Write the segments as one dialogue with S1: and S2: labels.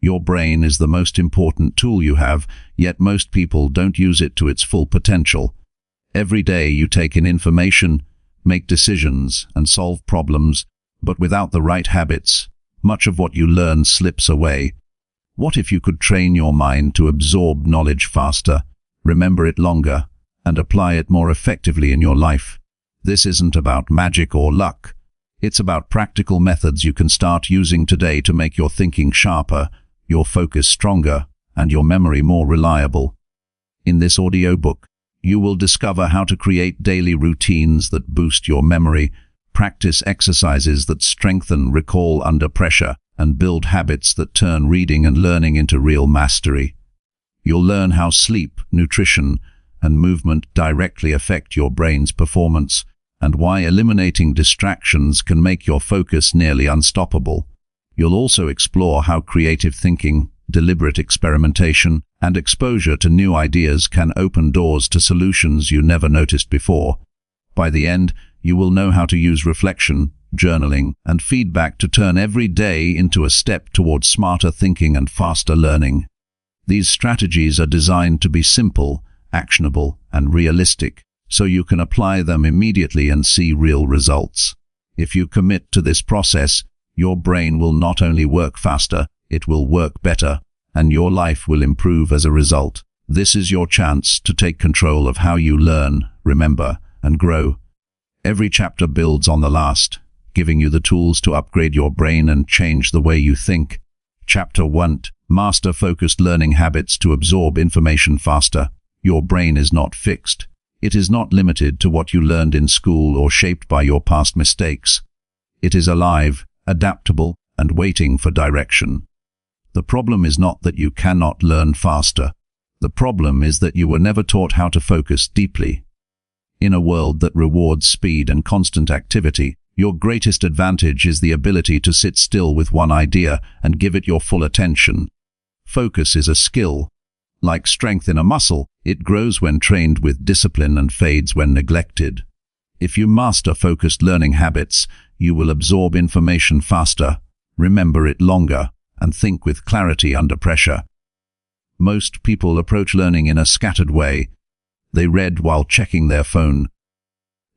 S1: Your brain is the most important tool you have, yet most people don't use it to its full potential. Every day you take in information, make decisions, and solve problems, but without the right habits, much of what you learn slips away. What if you could train your mind to absorb knowledge faster, remember it longer, and apply it more effectively in your life? This isn't about magic or luck. It's about practical methods you can start using today to make your thinking sharper, your focus stronger, and your memory more reliable. In this audiobook, you will discover how to create daily routines that boost your memory, practice exercises that strengthen recall under pressure, and build habits that turn reading and learning into real mastery. You'll learn how sleep, nutrition, and movement directly affect your brain's performance, and why eliminating distractions can make your focus nearly unstoppable. You'll also explore how creative thinking, deliberate experimentation, and exposure to new ideas can open doors to solutions you never noticed before. By the end, you will know how to use reflection, journaling, and feedback to turn every day into a step towards smarter thinking and faster learning. These strategies are designed to be simple, actionable, and realistic, so you can apply them immediately and see real results. If you commit to this process, your brain will not only work faster, it will work better, and your life will improve as a result. This is your chance to take control of how you learn, remember, and grow. Every chapter builds on the last, giving you the tools to upgrade your brain and change the way you think. Chapter 1. Master focused learning habits to absorb information faster. Your brain is not fixed. It is not limited to what you learned in school or shaped by your past mistakes. It is alive, adaptable, and waiting for direction. The problem is not that you cannot learn faster. The problem is that you were never taught how to focus deeply. In a world that rewards speed and constant activity, your greatest advantage is the ability to sit still with one idea and give it your full attention. Focus is a skill. Like strength in a muscle, it grows when trained with discipline and fades when neglected. If you master focused learning habits, you will absorb information faster, remember it longer, and think with clarity under pressure. Most people approach learning in a scattered way. They read while checking their phone.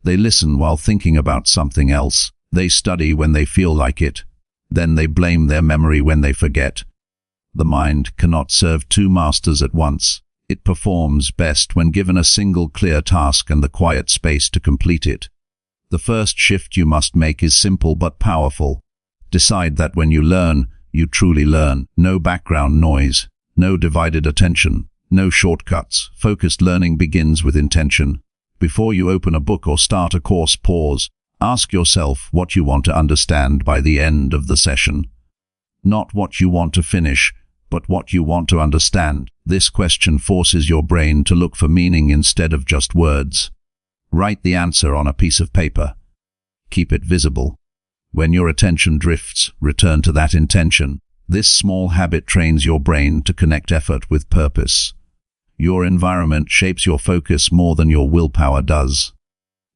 S1: They listen while thinking about something else. They study when they feel like it. Then they blame their memory when they forget. The mind cannot serve two masters at once. It performs best when given a single clear task and the quiet space to complete it. The first shift you must make is simple but powerful. Decide that when you learn, you truly learn. No background noise, no divided attention, no shortcuts. Focused learning begins with intention. Before you open a book or start a course, pause. Ask yourself what you want to understand by the end of the session. Not what you want to finish, but what you want to understand. This question forces your brain to look for meaning instead of just words. Write the answer on a piece of paper. Keep it visible. When your attention drifts, return to that intention. This small habit trains your brain to connect effort with purpose. Your environment shapes your focus more than your willpower does.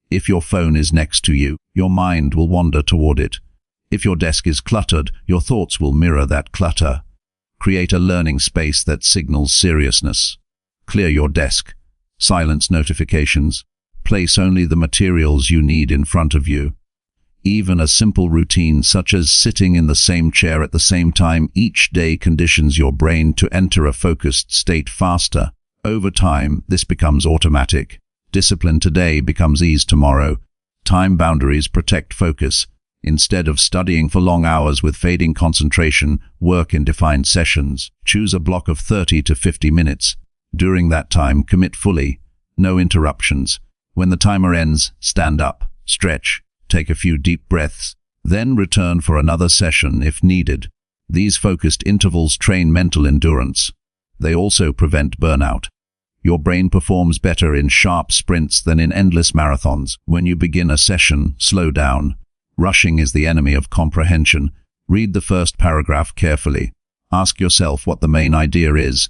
S1: If your phone is next to you, your mind will wander toward it. If your desk is cluttered, your thoughts will mirror that clutter. Create a learning space that signals seriousness. Clear your desk. Silence notifications. Place only the materials you need in front of you. Even a simple routine such as sitting in the same chair at the same time each day conditions your brain to enter a focused state faster. Over time, this becomes automatic. Discipline today becomes ease tomorrow. Time boundaries protect focus. Instead of studying for long hours with fading concentration, work in defined sessions. Choose a block of 30 to 50 minutes. During that time, commit fully. No interruptions. When the timer ends, stand up, stretch, take a few deep breaths, then return for another session if needed. These focused intervals train mental endurance. They also prevent burnout. Your brain performs better in sharp sprints than in endless marathons. When you begin a session, slow down. Rushing is the enemy of comprehension. Read the first paragraph carefully. Ask yourself what the main idea is.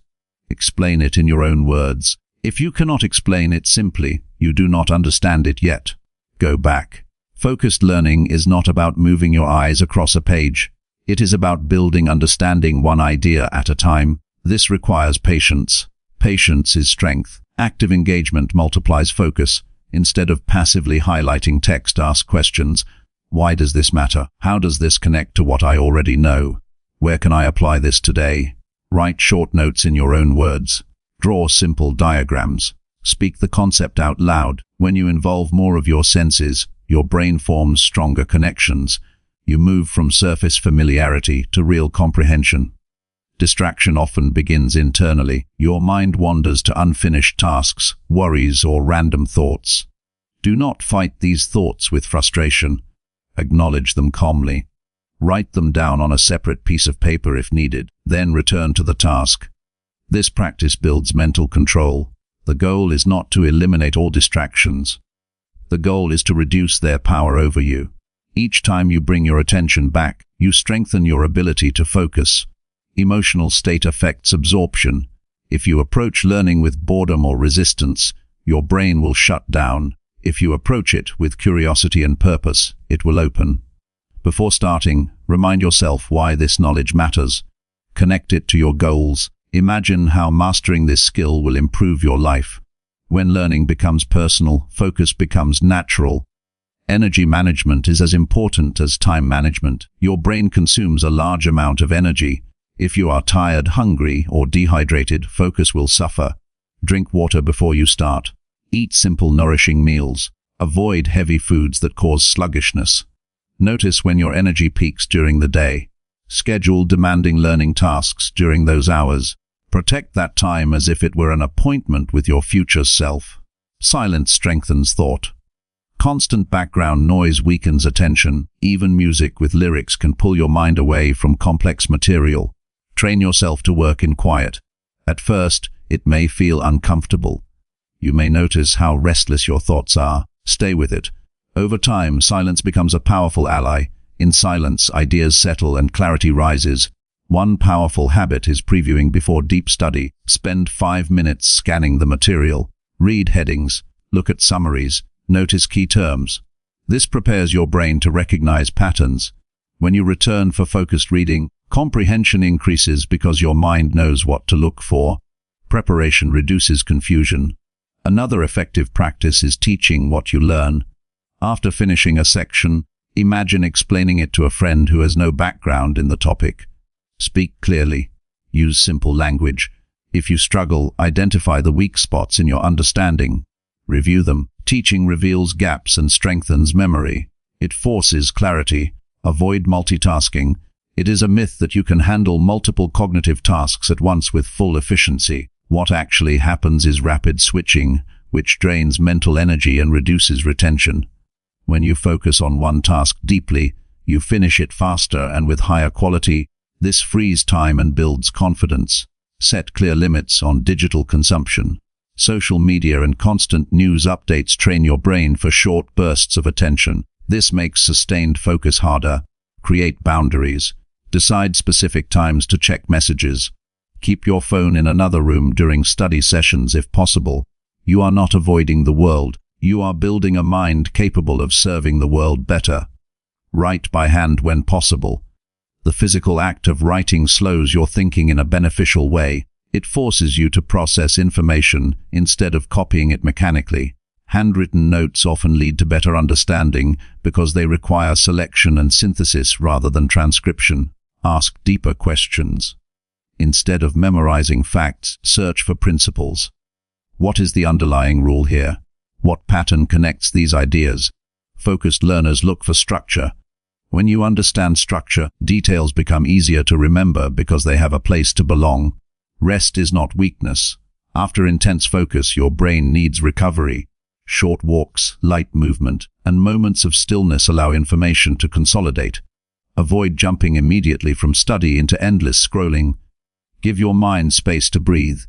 S1: Explain it in your own words. If you cannot explain it simply, you do not understand it yet. Go back. Focused learning is not about moving your eyes across a page. It is about building understanding one idea at a time. This requires patience. Patience is strength. Active engagement multiplies focus. Instead of passively highlighting text, ask questions. Why does this matter? How does this connect to what I already know? Where can I apply this today? Write short notes in your own words. Draw simple diagrams. Speak the concept out loud. When you involve more of your senses, your brain forms stronger connections. You move from surface familiarity to real comprehension. Distraction often begins internally. Your mind wanders to unfinished tasks, worries, or random thoughts. Do not fight these thoughts with frustration. Acknowledge them calmly. Write them down on a separate piece of paper if needed, then return to the task. This practice builds mental control. The goal is not to eliminate all distractions. The goal is to reduce their power over you. Each time you bring your attention back, you strengthen your ability to focus. Emotional state affects absorption. If you approach learning with boredom or resistance, your brain will shut down. If you approach it with curiosity and purpose, it will open. Before starting, remind yourself why this knowledge matters. Connect it to your goals. Imagine how mastering this skill will improve your life. When learning becomes personal, focus becomes natural. Energy management is as important as time management. Your brain consumes a large amount of energy. If you are tired, hungry, or dehydrated, focus will suffer. Drink water before you start. Eat simple, nourishing meals. Avoid heavy foods that cause sluggishness. Notice when your energy peaks during the day. Schedule demanding learning tasks during those hours. Protect that time as if it were an appointment with your future self. Silence strengthens thought. Constant background noise weakens attention. Even music with lyrics can pull your mind away from complex material. Train yourself to work in quiet. At first, it may feel uncomfortable. You may notice how restless your thoughts are. Stay with it. Over time, silence becomes a powerful ally. In silence, ideas settle and clarity rises. One powerful habit is previewing before deep study. Spend 5 minutes scanning the material. Read headings. Look at summaries. Notice key terms. This prepares your brain to recognize patterns. When you return for focused reading, comprehension increases because your mind knows what to look for. Preparation reduces confusion. Another effective practice is teaching what you learn. After finishing a section, imagine explaining it to a friend who has no background in the topic. Speak clearly. Use simple language. If you struggle, identify the weak spots in your understanding. Review them. Teaching reveals gaps and strengthens memory. It forces clarity. Avoid multitasking. It is a myth that you can handle multiple cognitive tasks at once with full efficiency. What actually happens is rapid switching, which drains mental energy and reduces retention. When you focus on one task deeply, you finish it faster and with higher quality. This frees time and builds confidence. Set clear limits on digital consumption. Social media and constant news updates train your brain for short bursts of attention. This makes sustained focus harder. Create boundaries. Decide specific times to check messages. Keep your phone in another room during study sessions if possible. You are not avoiding the world. You are building a mind capable of serving the world better. Write by hand when possible. The physical act of writing slows your thinking in a beneficial way. It forces you to process information instead of copying it mechanically. Handwritten notes often lead to better understanding because they require selection and synthesis rather than transcription. Ask deeper questions. Instead of memorizing facts, search for principles. What is the underlying rule here? What pattern connects these ideas? Focused learners look for structure. When you understand structure, details become easier to remember because they have a place to belong. Rest is not weakness. After intense focus, your brain needs recovery. Short walks, light movement, and moments of stillness allow information to consolidate. Avoid jumping immediately from study into endless scrolling. Give your mind space to breathe.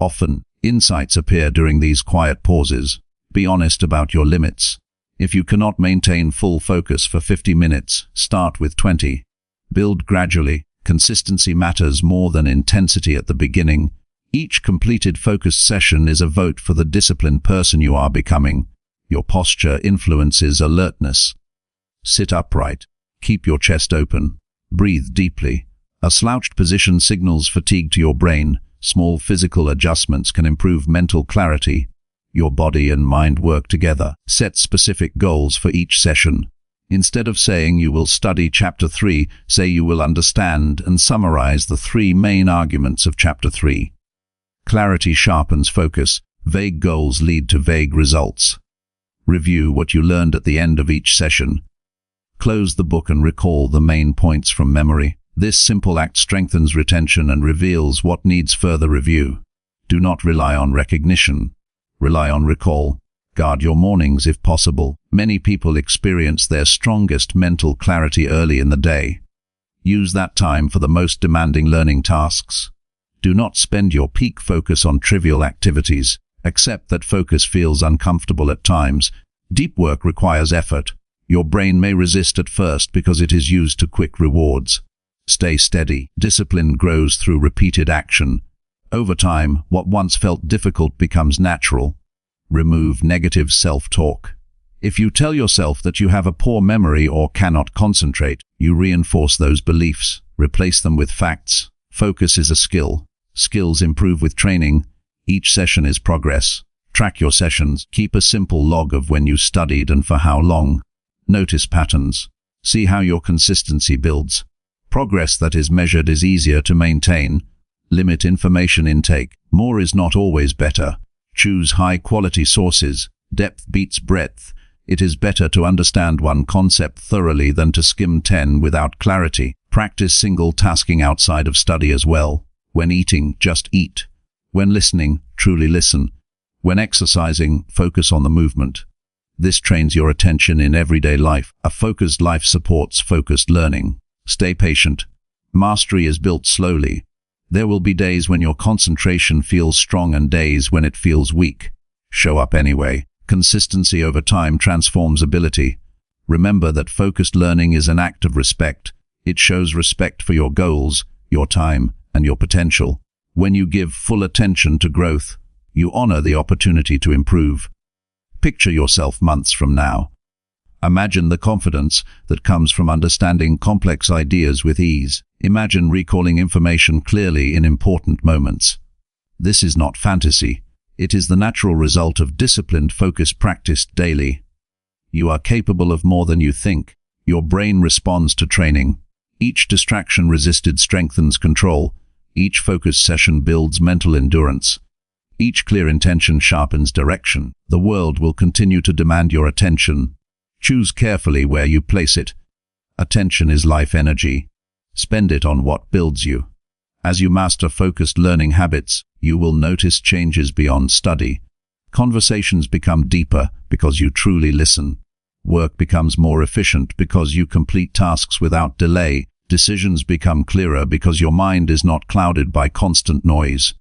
S1: Often, insights appear during these quiet pauses. Be honest about your limits. If you cannot maintain full focus for 50 minutes, start with 20. Build gradually. Consistency matters more than intensity at the beginning. Each completed focused session is a vote for the disciplined person you are becoming. Your posture influences alertness. Sit upright. Keep your chest open. Breathe deeply. A slouched position signals fatigue to your brain. Small physical adjustments can improve mental clarity. Your body and mind work together. Set specific goals for each session. Instead of saying you will study Chapter 3, say you will understand and summarize the 3 main arguments of Chapter 3. Clarity sharpens focus. Vague goals lead to vague results. Review what you learned at the end of each session. Close the book and recall the main points from memory. This simple act strengthens retention and reveals what needs further review. Do not rely on recognition. Rely on recall. Guard your mornings if possible. Many people experience their strongest mental clarity early in the day. Use that time for the most demanding learning tasks. Do not spend your peak focus on trivial activities. Accept that focus feels uncomfortable at times. Deep work requires effort. Your brain may resist at first because it is used to quick rewards. Stay steady. Discipline grows through repeated action. Over time, what once felt difficult becomes natural. Remove negative self-talk. If you tell yourself that you have a poor memory or cannot concentrate, you reinforce those beliefs. Replace them with facts. Focus is a skill. Skills improve with training. Each session is progress. Track your sessions. Keep a simple log of when you studied and for how long. Notice patterns. See how your consistency builds. Progress that is measured is easier to maintain. Limit information intake. More is not always better. Choose high-quality sources. Depth beats breadth. It is better to understand one concept thoroughly than to skim 10 without clarity. Practice single tasking outside of study as well. When eating, just eat. When listening, truly listen. When exercising, focus on the movement. This trains your attention in everyday life. A focused life supports focused learning. Stay patient. Mastery is built slowly. There will be days when your concentration feels strong and days when it feels weak. Show up anyway. Consistency over time transforms ability. Remember that focused learning is an act of respect. It shows respect for your goals, your time, and your potential. When you give full attention to growth, you honor the opportunity to improve. Picture yourself months from now. Imagine the confidence that comes from understanding complex ideas with ease. Imagine recalling information clearly in important moments. This is not fantasy. It is the natural result of disciplined focus practiced daily. You are capable of more than you think. Your brain responds to training. Each distraction resisted strengthens control. Each focus session builds mental endurance. Each clear intention sharpens direction. The world will continue to demand your attention. Choose carefully where you place it. Attention is life energy. Spend it on what builds you. As you master focused learning habits, you will notice changes beyond study. Conversations become deeper because you truly listen. Work becomes more efficient because you complete tasks without delay. Decisions become clearer because your mind is not clouded by constant noise.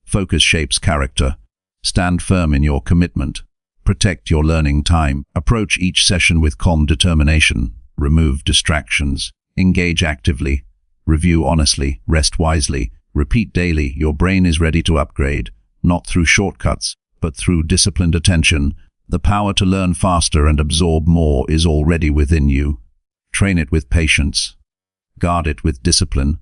S1: Focus shapes character. Stand firm in your commitment. Protect your learning time. Approach each session with calm determination. Remove distractions. Engage actively. Review honestly. Rest wisely. Repeat daily. Your brain is ready to upgrade, not through shortcuts, but through disciplined attention. The power to learn faster and absorb more is already within you. Train it with patience. Guard it with discipline.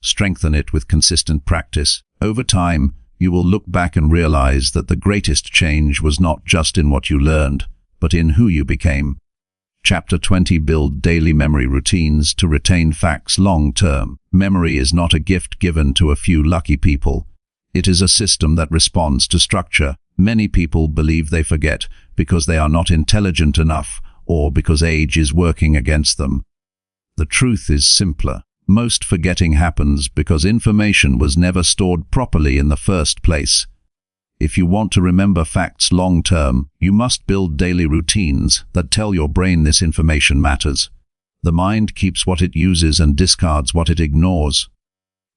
S1: Strengthen it with consistent practice. Over time, you will look back and realize that the greatest change was not just in what you learned, but in who you became. Chapter 20. Build daily memory routines to retain facts long-term. Memory is not a gift given to a few lucky people. It is a system that responds to structure. Many people believe they forget because they are not intelligent enough or because age is working against them. The truth is simpler. Most forgetting happens because information was never stored properly in the first place. If you want to remember facts long-term, you must build daily routines that tell your brain this information matters. The mind keeps what it uses and discards what it ignores.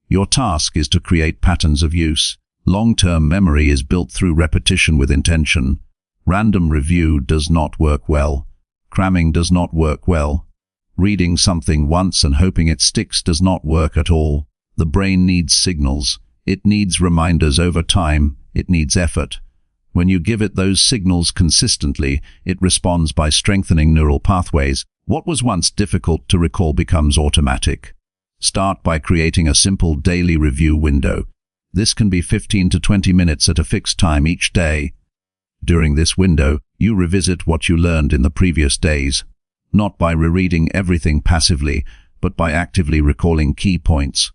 S1: Your task is to create patterns of use. Long-term memory is built through repetition with intention. Random review does not work well. Cramming does not work well. Reading something once and hoping it sticks does not work at all. The brain needs signals. It needs reminders over time. It needs effort. When you give it those signals consistently, it responds by strengthening neural pathways. What was once difficult to recall becomes automatic. Start by creating a simple daily review window. This can be 15 to 20 minutes at a fixed time each day. During this window, you revisit what you learned in the previous days, not by rereading everything passively, but by actively recalling key points.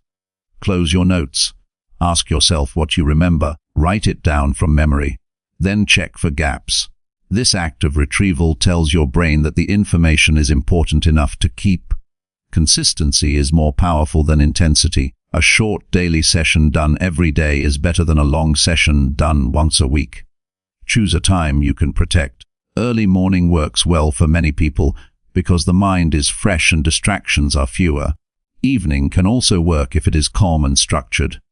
S1: Close your notes. Ask yourself what you remember. Write it down from memory. Then check for gaps. This act of retrieval tells your brain that the information is important enough to keep. Consistency is more powerful than intensity. A short daily session done every day is better than a long session done once a week. Choose a time you can protect. Early morning works well for many people because the mind is fresh and distractions are fewer. Evening can also work if it is calm and structured.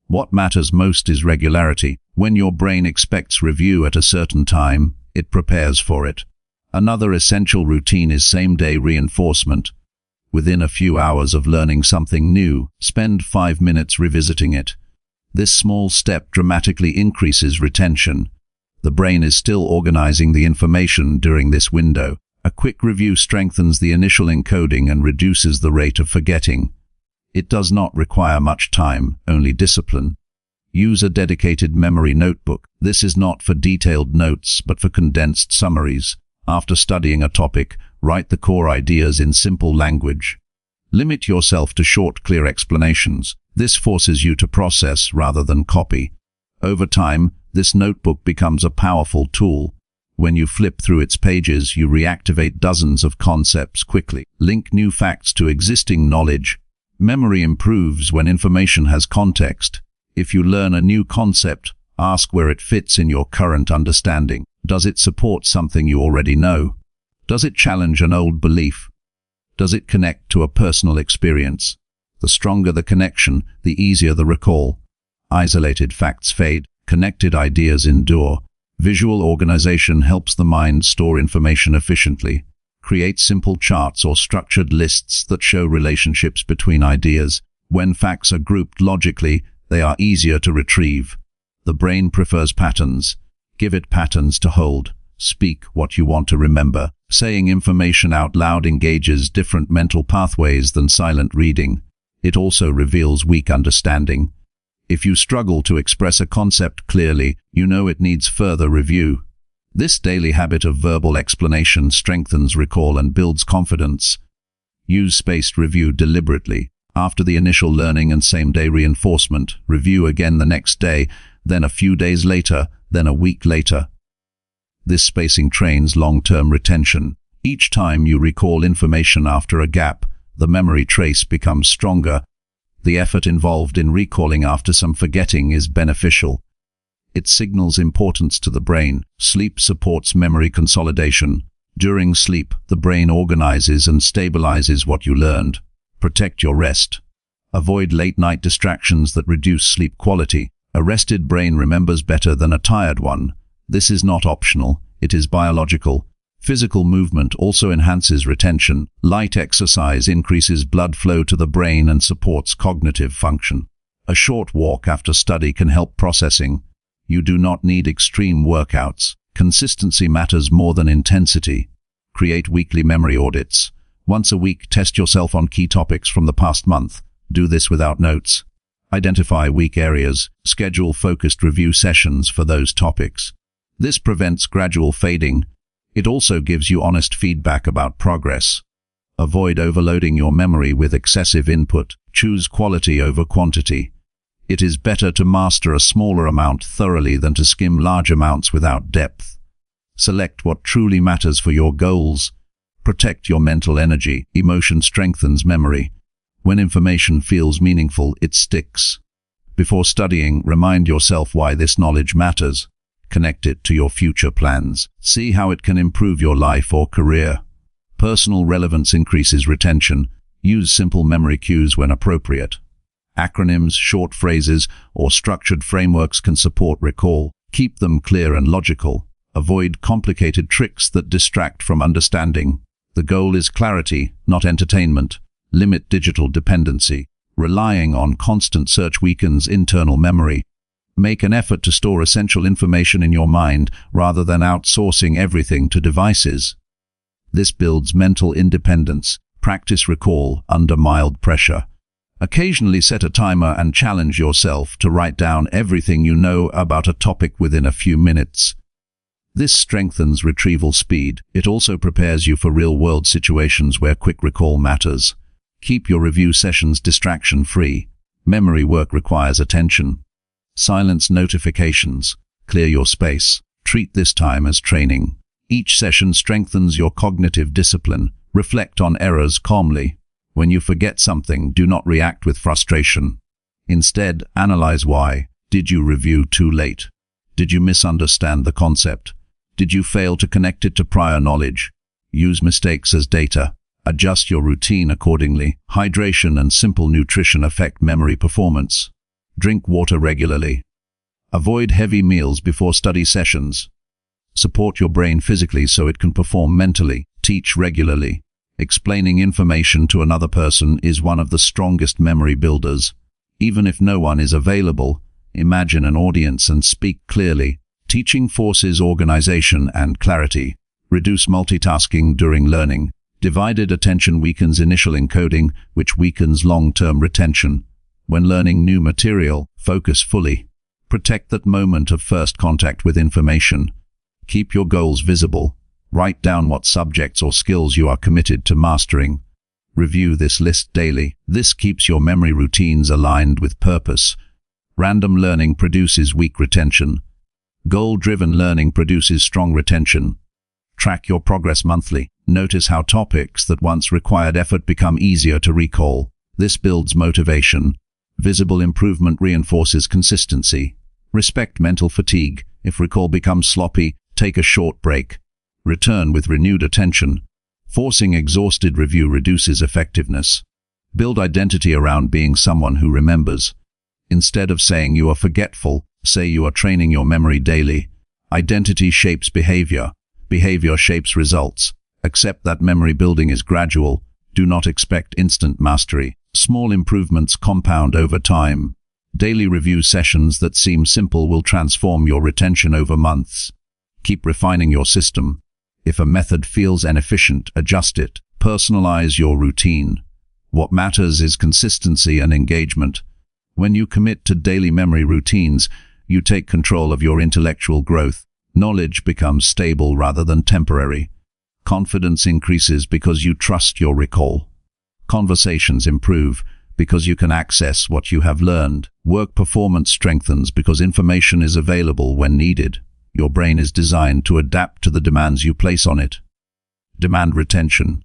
S1: What matters most is regularity. When your brain expects review at a certain time, it prepares for it. Another essential routine is same-day reinforcement. Within a few hours of learning something new, spend 5 minutes revisiting it. This small step dramatically increases retention. The brain is still organizing the information during this window. A quick review strengthens the initial encoding and reduces the rate of forgetting. It does not require much time, only discipline. Use a dedicated memory notebook. This is not for detailed notes, but for condensed summaries. After studying a topic, write the core ideas in simple language. Limit yourself to short, clear explanations. This forces you to process rather than copy. Over time, this notebook becomes a powerful tool. When you flip through its pages, you reactivate dozens of concepts quickly. Link new facts to existing knowledge. Memory improves when information has context. If you learn a new concept, ask where it fits in your current understanding. Does it support something you already know? Does it challenge an old belief? Does it connect to a personal experience? The stronger the connection, the easier the recall. Isolated facts fade. Connected ideas endure. Visual organization helps the mind store information efficiently. Create simple charts or structured lists that show relationships between ideas. When facts are grouped logically, they are easier to retrieve. The brain prefers patterns. Give it patterns to hold. Speak what you want to remember. Saying information out loud engages different mental pathways than silent reading. It also reveals weak understanding. If you struggle to express a concept clearly, you know it needs further review. This daily habit of verbal explanation strengthens recall and builds confidence. Use spaced review deliberately. After the initial learning and same-day reinforcement, review again the next day, then a few days later, then a week later. This spacing trains long-term retention. Each time you recall information after a gap, the memory trace becomes stronger. The effort involved in recalling after some forgetting is beneficial. It signals importance to the brain. Sleep supports memory consolidation. During sleep, the brain organizes and stabilizes what you learned. Protect your rest. Avoid late-night distractions that reduce sleep quality. A rested brain remembers better than a tired one. This is not optional, it is biological. Physical movement also enhances retention. Light exercise increases blood flow to the brain and supports cognitive function. A short walk after study can help processing. You do not need extreme workouts. Consistency matters more than intensity. Create weekly memory audits. Once a week, test yourself on key topics from the past month. Do this without notes. Identify weak areas. Schedule focused review sessions for those topics. This prevents gradual fading. It also gives you honest feedback about progress. Avoid overloading your memory with excessive input. Choose quality over quantity. It is better to master a smaller amount thoroughly than to skim large amounts without depth. Select what truly matters for your goals. Protect your mental energy. Emotion strengthens memory. When information feels meaningful, it sticks. Before studying, remind yourself why this knowledge matters. Connect it to your future plans. See how it can improve your life or career. Personal relevance increases retention. Use simple memory cues when appropriate. Acronyms, short phrases, or structured frameworks can support recall. Keep them clear and logical. Avoid complicated tricks that distract from understanding. The goal is clarity, not entertainment. Limit digital dependency. Relying on constant search weakens internal memory. Make an effort to store essential information in your mind rather than outsourcing everything to devices. This builds mental independence. Practice recall under mild pressure. Occasionally set a timer and challenge yourself to write down everything you know about a topic within a few minutes. This strengthens retrieval speed. It also prepares you for real-world situations where quick recall matters. Keep your review sessions distraction-free. Memory work requires attention. Silence notifications. Clear your space. Treat this time as training. Each session strengthens your cognitive discipline. Reflect on errors calmly. When you forget something, do not react with frustration. Instead, analyze why. Did you review too late? Did you misunderstand the concept? Did you fail to connect it to prior knowledge? Use mistakes as data. Adjust your routine accordingly. Hydration and simple nutrition affect memory performance. Drink water regularly. Avoid heavy meals before study sessions. Support your brain physically so it can perform mentally. Teach regularly. Explaining information to another person is one of the strongest memory builders. Even if no one is available, imagine an audience and speak clearly. Teaching forces organization and clarity. Reduce multitasking during learning. Divided attention weakens initial encoding, which weakens long-term retention. When learning new material, focus fully. Protect that moment of first contact with information. Keep your goals visible. Write down what subjects or skills you are committed to mastering. Review this list daily. This keeps your memory routines aligned with purpose. Random learning produces weak retention. Goal-driven learning produces strong retention. Track your progress monthly. Notice how topics that once required effort become easier to recall. This builds motivation. Visible improvement reinforces consistency. Respect mental fatigue. If recall becomes sloppy, take a short break. Return with renewed attention. Forcing exhausted review reduces effectiveness. Build identity around being someone who remembers. Instead of saying you are forgetful, say you are training your memory daily. Identity shapes behavior. Behavior shapes results. Accept that memory building is gradual. Do not expect instant mastery. Small improvements compound over time. Daily review sessions that seem simple will transform your retention over months. Keep refining your system. If a method feels inefficient, adjust it. Personalize your routine. What matters is consistency and engagement. When you commit to daily memory routines, you take control of your intellectual growth. Knowledge becomes stable rather than temporary. Confidence increases because you trust your recall. Conversations improve because you can access what you have learned. Work performance strengthens because information is available when needed. Your brain is designed to adapt to the demands you place on it. Demand retention.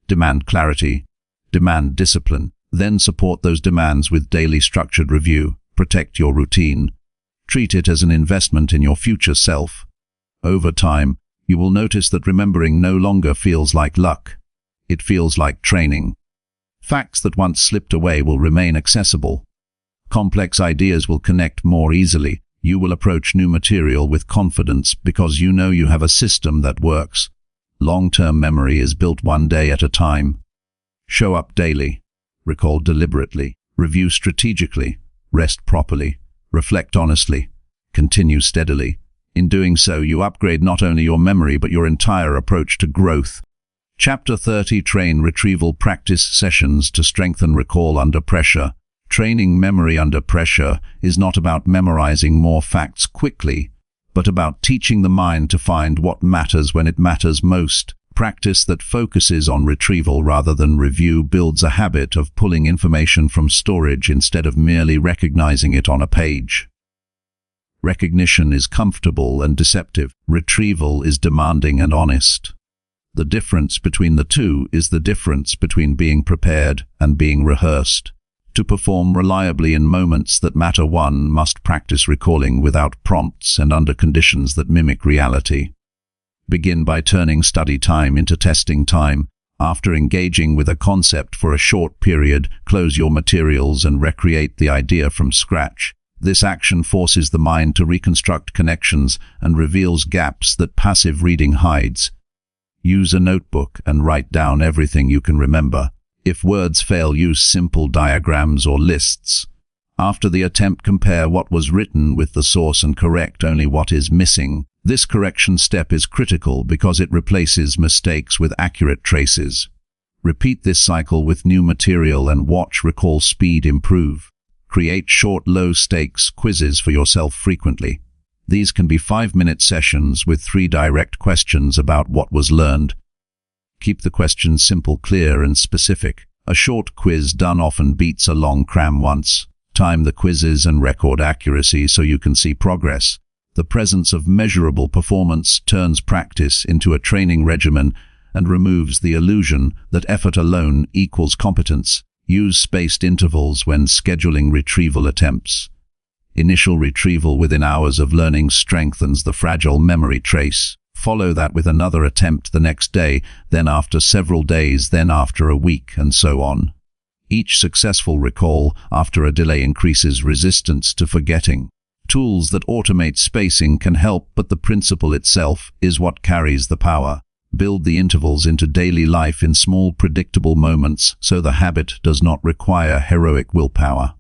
S1: Demand clarity. Demand discipline. Then support those demands with daily structured review. Protect your routine. Treat it as an investment in your future self. Over time, you will notice that remembering no longer feels like luck. It feels like training. Facts that once slipped away will remain accessible. Complex ideas will connect more easily. You will approach new material with confidence because you know you have a system that works. Long-term memory is built one day at a time. Show up daily. Recall deliberately. Review strategically. Rest properly. Reflect honestly. Continue steadily. In doing so, you upgrade not only your memory but your entire approach to growth. Chapter 30. Train retrieval practice sessions to strengthen recall under pressure. Training memory under pressure is not about memorizing more facts quickly, but about teaching the mind to find what matters when it matters most. Practice that focuses on retrieval rather than review builds a habit of pulling information from storage instead of merely recognizing it on a page. Recognition is comfortable and deceptive. Retrieval is demanding and honest. The difference between the two is the difference between being prepared and being rehearsed. To perform reliably in moments that matter, one must practice recalling without prompts and under conditions that mimic reality. Begin by turning study time into testing time. After engaging with a concept for a short period, close your materials and recreate the idea from scratch. This action forces the mind to reconstruct connections and reveals gaps that passive reading hides. Use a notebook and write down everything you can remember. If words fail, use simple diagrams or lists. After the attempt, compare what was written with the source and correct only what is missing. This correction step is critical because it replaces mistakes with accurate traces. Repeat this cycle with new material and watch recall speed improve. Create short, low-stakes quizzes for yourself frequently. These can be 5-minute sessions with 3 direct questions about what was learned. Keep the questions simple, clear, and specific. A short quiz done often beats a long cram once. Time the quizzes and record accuracy so you can see progress. The presence of measurable performance turns practice into a training regimen and removes the illusion that effort alone equals competence. Use spaced intervals when scheduling retrieval attempts. Initial retrieval within hours of learning strengthens the fragile memory trace. Follow that with another attempt the next day, then after several days, then after a week, and so on. Each successful recall after a delay increases resistance to forgetting. Tools that automate spacing can help, but the principle itself is what carries the power. Build the intervals into daily life in small, predictable moments so the habit does not require heroic willpower.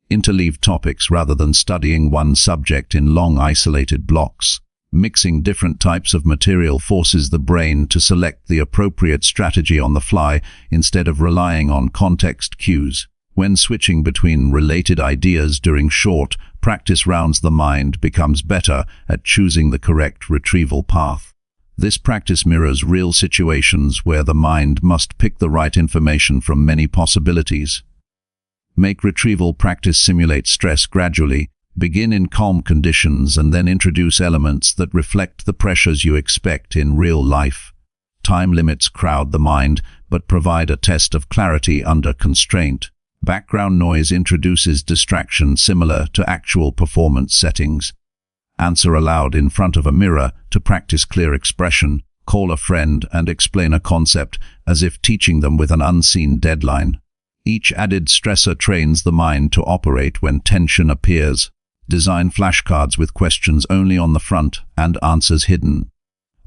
S1: Interleave topics rather than studying one subject in long, isolated blocks. Mixing different types of material forces the brain to select the appropriate strategy on the fly instead of relying on context cues. When switching between related ideas during short, practice rounds, the mind becomes better at choosing the correct retrieval path. This practice mirrors real situations where the mind must pick the right information from many possibilities. Make retrieval practice simulate stress gradually. Begin in calm conditions and then introduce elements that reflect the pressures you expect in real life. Time limits crowd the mind, but provide a test of clarity under constraint. Background noise introduces distraction similar to actual performance settings. Answer aloud in front of a mirror to practice clear expression. Call a friend and explain a concept as if teaching them with an unseen deadline. Each added stressor trains the mind to operate when tension appears. Design flashcards with questions only on the front and answers hidden.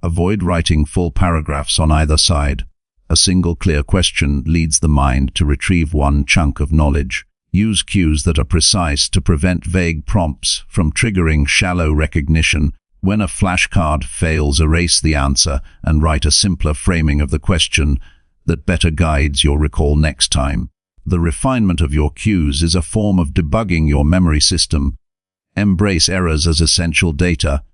S1: Avoid writing full paragraphs on either side. A single clear question leads the mind to retrieve one chunk of knowledge. Use cues that are precise to prevent vague prompts from triggering shallow recognition. When a flashcard fails, erase the answer and write a simpler framing of the question that better guides your recall next time. The refinement of your cues is a form of debugging your memory system. Embrace errors as essential data.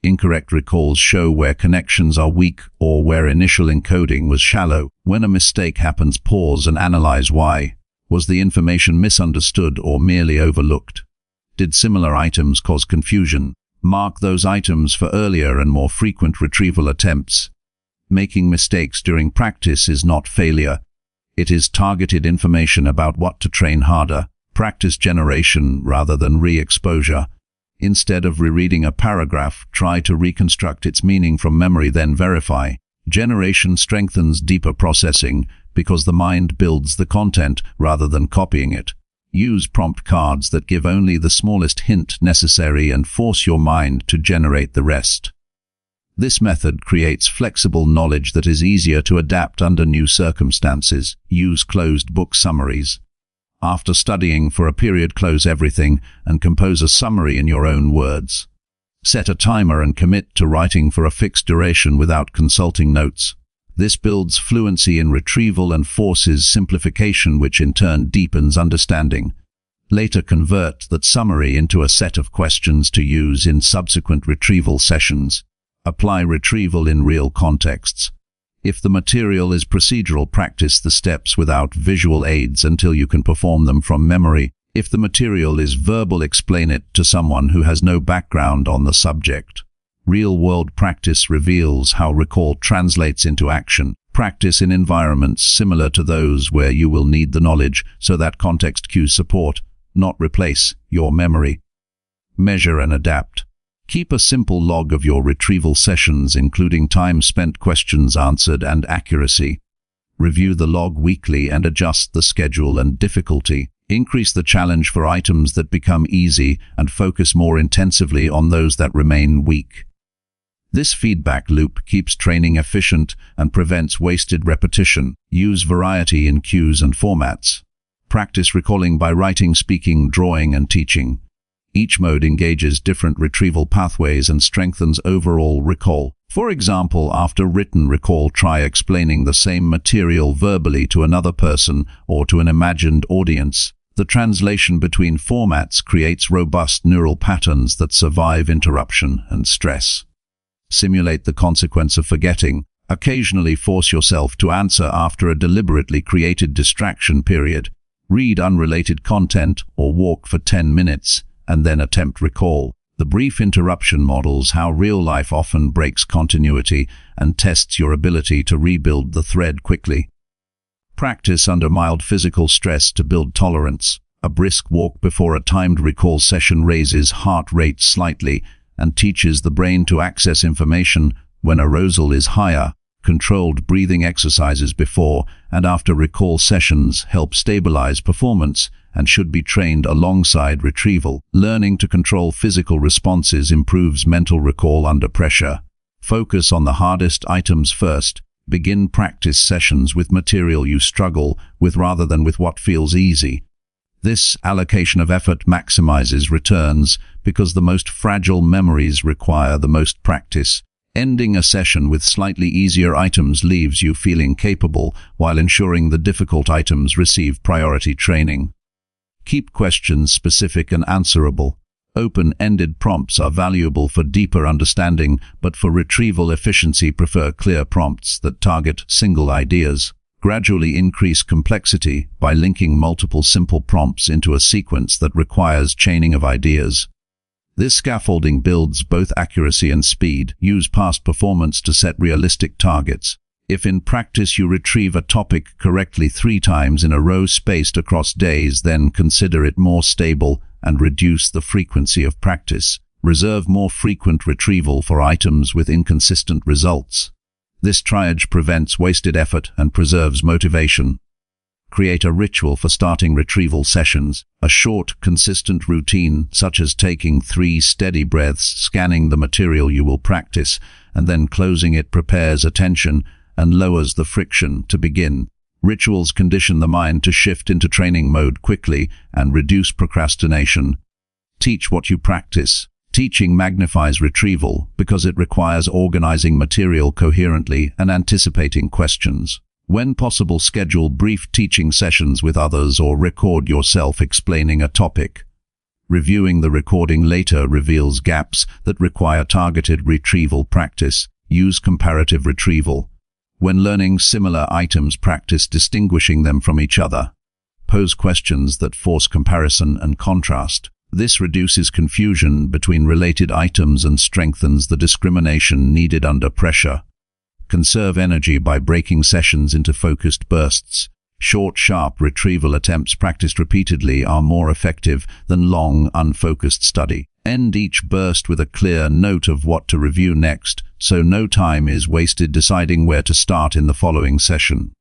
S1: Incorrect recalls show where connections are weak or where initial encoding was shallow. When a mistake happens, pause and analyze why. Was the information misunderstood or merely overlooked? Did similar items cause confusion? Mark those items for earlier and more frequent retrieval attempts. Making mistakes during practice is not failure. It is targeted information about what to train harder. Practice generation rather than re-exposure. Instead of rereading a paragraph, try to reconstruct its meaning from memory, then verify. Generation strengthens deeper processing because the mind builds the content rather than copying it. Use prompt cards that give only the smallest hint necessary and force your mind to generate the rest. This method creates flexible knowledge that is easier to adapt under new circumstances. Use closed book summaries. After studying for a period, close everything and compose a summary in your own words. Set a timer and commit to writing for a fixed duration without consulting notes. This builds fluency in retrieval and forces simplification, which in turn deepens understanding. Later convert that summary into a set of questions to use in subsequent retrieval sessions. Apply retrieval in real contexts. If the material is procedural, practice the steps without visual aids until you can perform them from memory. If the material is verbal, explain it to someone who has no background on the subject. Real-world practice reveals how recall translates into action. Practice in environments similar to those where you will need the knowledge so that context cues support, not replace, your memory. Measure and adapt. Keep a simple log of your retrieval sessions, including time spent, questions answered, and accuracy. Review the log weekly and adjust the schedule and difficulty. Increase the challenge for items that become easy and focus more intensively on those that remain weak. This feedback loop keeps training efficient and prevents wasted repetition. Use variety in cues and formats. Practice recalling by writing, speaking, drawing, and teaching. Each mode engages different retrieval pathways and strengthens overall recall. For example, after written recall, try explaining the same material verbally to another person or to an imagined audience. The translation between formats creates robust neural patterns that survive interruption and stress. Simulate the consequence of forgetting. Occasionally force yourself to answer after a deliberately created distraction period. Read unrelated content or walk for 10 minutes and then attempt recall. The brief interruption models how real life often breaks continuity and tests your ability to rebuild the thread quickly. Practice under mild physical stress to build tolerance. A brisk walk before a timed recall session raises heart rate slightly and teaches the brain to access information when arousal is higher. Controlled breathing exercises before and after recall sessions help stabilize performance and should be trained alongside retrieval. Learning to control physical responses improves mental recall under pressure. Focus on the hardest items first. Begin practice sessions with material you struggle with rather than with what feels easy. This allocation of effort maximizes returns because the most fragile memories require the most practice. Ending a session with slightly easier items leaves you feeling capable while ensuring the difficult items receive priority training. Keep questions specific and answerable. Open-ended prompts are valuable for deeper understanding, but for retrieval efficiency prefer clear prompts that target single ideas. Gradually increase complexity by linking multiple simple prompts into a sequence that requires chaining of ideas. This scaffolding builds both accuracy and speed. Use past performance to set realistic targets. If in practice you retrieve a topic correctly 3 times in a row spaced across days, then consider it more stable and reduce the frequency of practice. Reserve more frequent retrieval for items with inconsistent results. This triage prevents wasted effort and preserves motivation. Create a ritual for starting retrieval sessions. A short, consistent routine, such as taking 3 steady breaths, scanning the material you will practice, and then closing it, prepares attention and lowers the friction to begin. Rituals condition the mind to shift into training mode quickly and reduce procrastination. Teach what you practice. Teaching magnifies retrieval because it requires organizing material coherently and anticipating questions. When possible, schedule brief teaching sessions with others or record yourself explaining a topic. Reviewing the recording later reveals gaps that require targeted retrieval practice. Use comparative retrieval. When learning similar items, practice distinguishing them from each other. Pose questions that force comparison and contrast. This reduces confusion between related items and strengthens the discrimination needed under pressure. Conserve energy by breaking sessions into focused bursts. Short, sharp retrieval attempts practiced repeatedly are more effective than long, unfocused study. End each burst with a clear note of what to review next, so no time is wasted deciding where to start in the following session.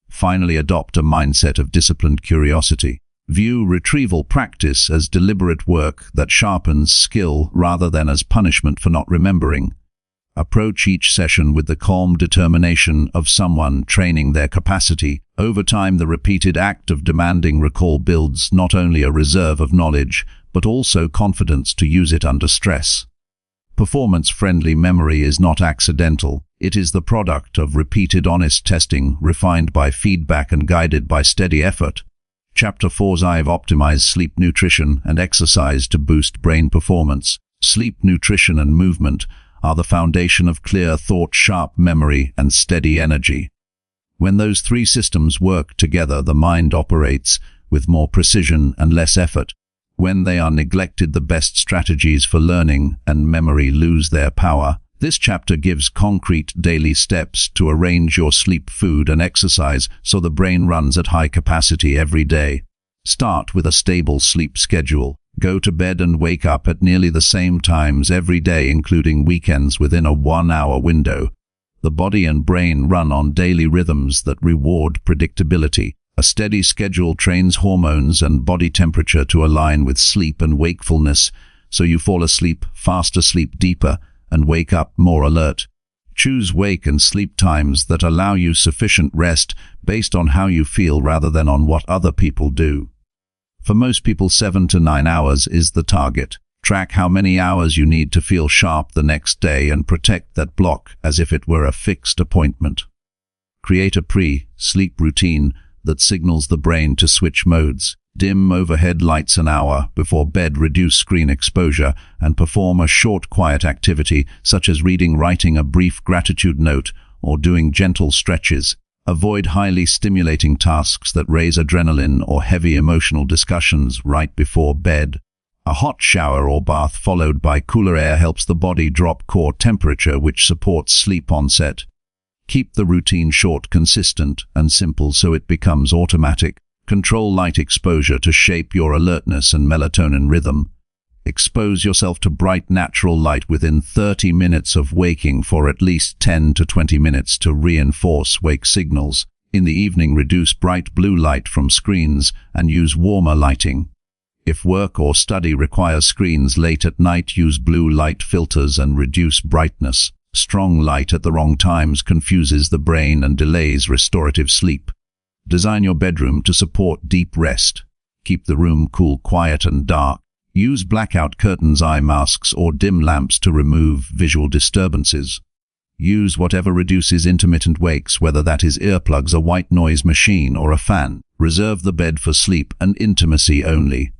S1: Finally, adopt a mindset of disciplined curiosity. View retrieval practice as deliberate work that sharpens skill rather than as punishment for not remembering. Approach each session with the calm determination of someone training their capacity. Over time, the repeated act of demanding recall builds not only a reserve of knowledge, but also confidence to use it under stress. Performance-friendly memory is not accidental. It is the product of repeated honest testing, refined by feedback and guided by steady effort. Chapter 4's I've optimized sleep, nutrition, and exercise to boost brain performance. Sleep, nutrition, and movement are the foundation of clear thought, sharp memory, and steady energy. When those 3 systems work together, the mind operates with more precision and less effort. When they are neglected, the best strategies for learning and memory lose their power. This chapter gives concrete daily steps to arrange your sleep, food, and exercise so the brain runs at high capacity every day. Start with a stable sleep schedule. Go to bed and wake up at nearly the same times every day, including weekends, within a 1-hour window. The body and brain run on daily rhythms that reward predictability. A steady schedule trains hormones and body temperature to align with sleep and wakefulness, so you fall asleep faster, sleep deeper, and wake up more alert. Choose wake and sleep times that allow you sufficient rest based on how you feel rather than on what other people do. For most people, 7 to 9 hours is the target. Track how many hours you need to feel sharp the next day and protect that block as if it were a fixed appointment. Create a pre-sleep routine that signals the brain to switch modes. Dim overhead lights an hour before bed, reduce screen exposure, and perform a short quiet activity such as reading, writing a brief gratitude note, or doing gentle stretches. Avoid highly stimulating tasks that raise adrenaline or heavy emotional discussions right before bed. A hot shower or bath followed by cooler air helps the body drop core temperature, which supports sleep onset. Keep the routine short, consistent, and simple so it becomes automatic. Control light exposure to shape your alertness and melatonin rhythm. Expose yourself to bright natural light within 30 minutes of waking for at least 10 to 20 minutes to reinforce wake signals. In the evening, reduce bright blue light from screens and use warmer lighting. If work or study requires screens late at night, use blue light filters and reduce brightness. Strong light at the wrong times confuses the brain and delays restorative sleep. Design your bedroom to support deep rest. Keep the room cool, quiet, and dark. Use blackout curtains, eye masks, or dim lamps to remove visual disturbances. Use whatever reduces intermittent wakes, whether that is earplugs, a white noise machine, or a fan. Reserve the bed for sleep and intimacy only.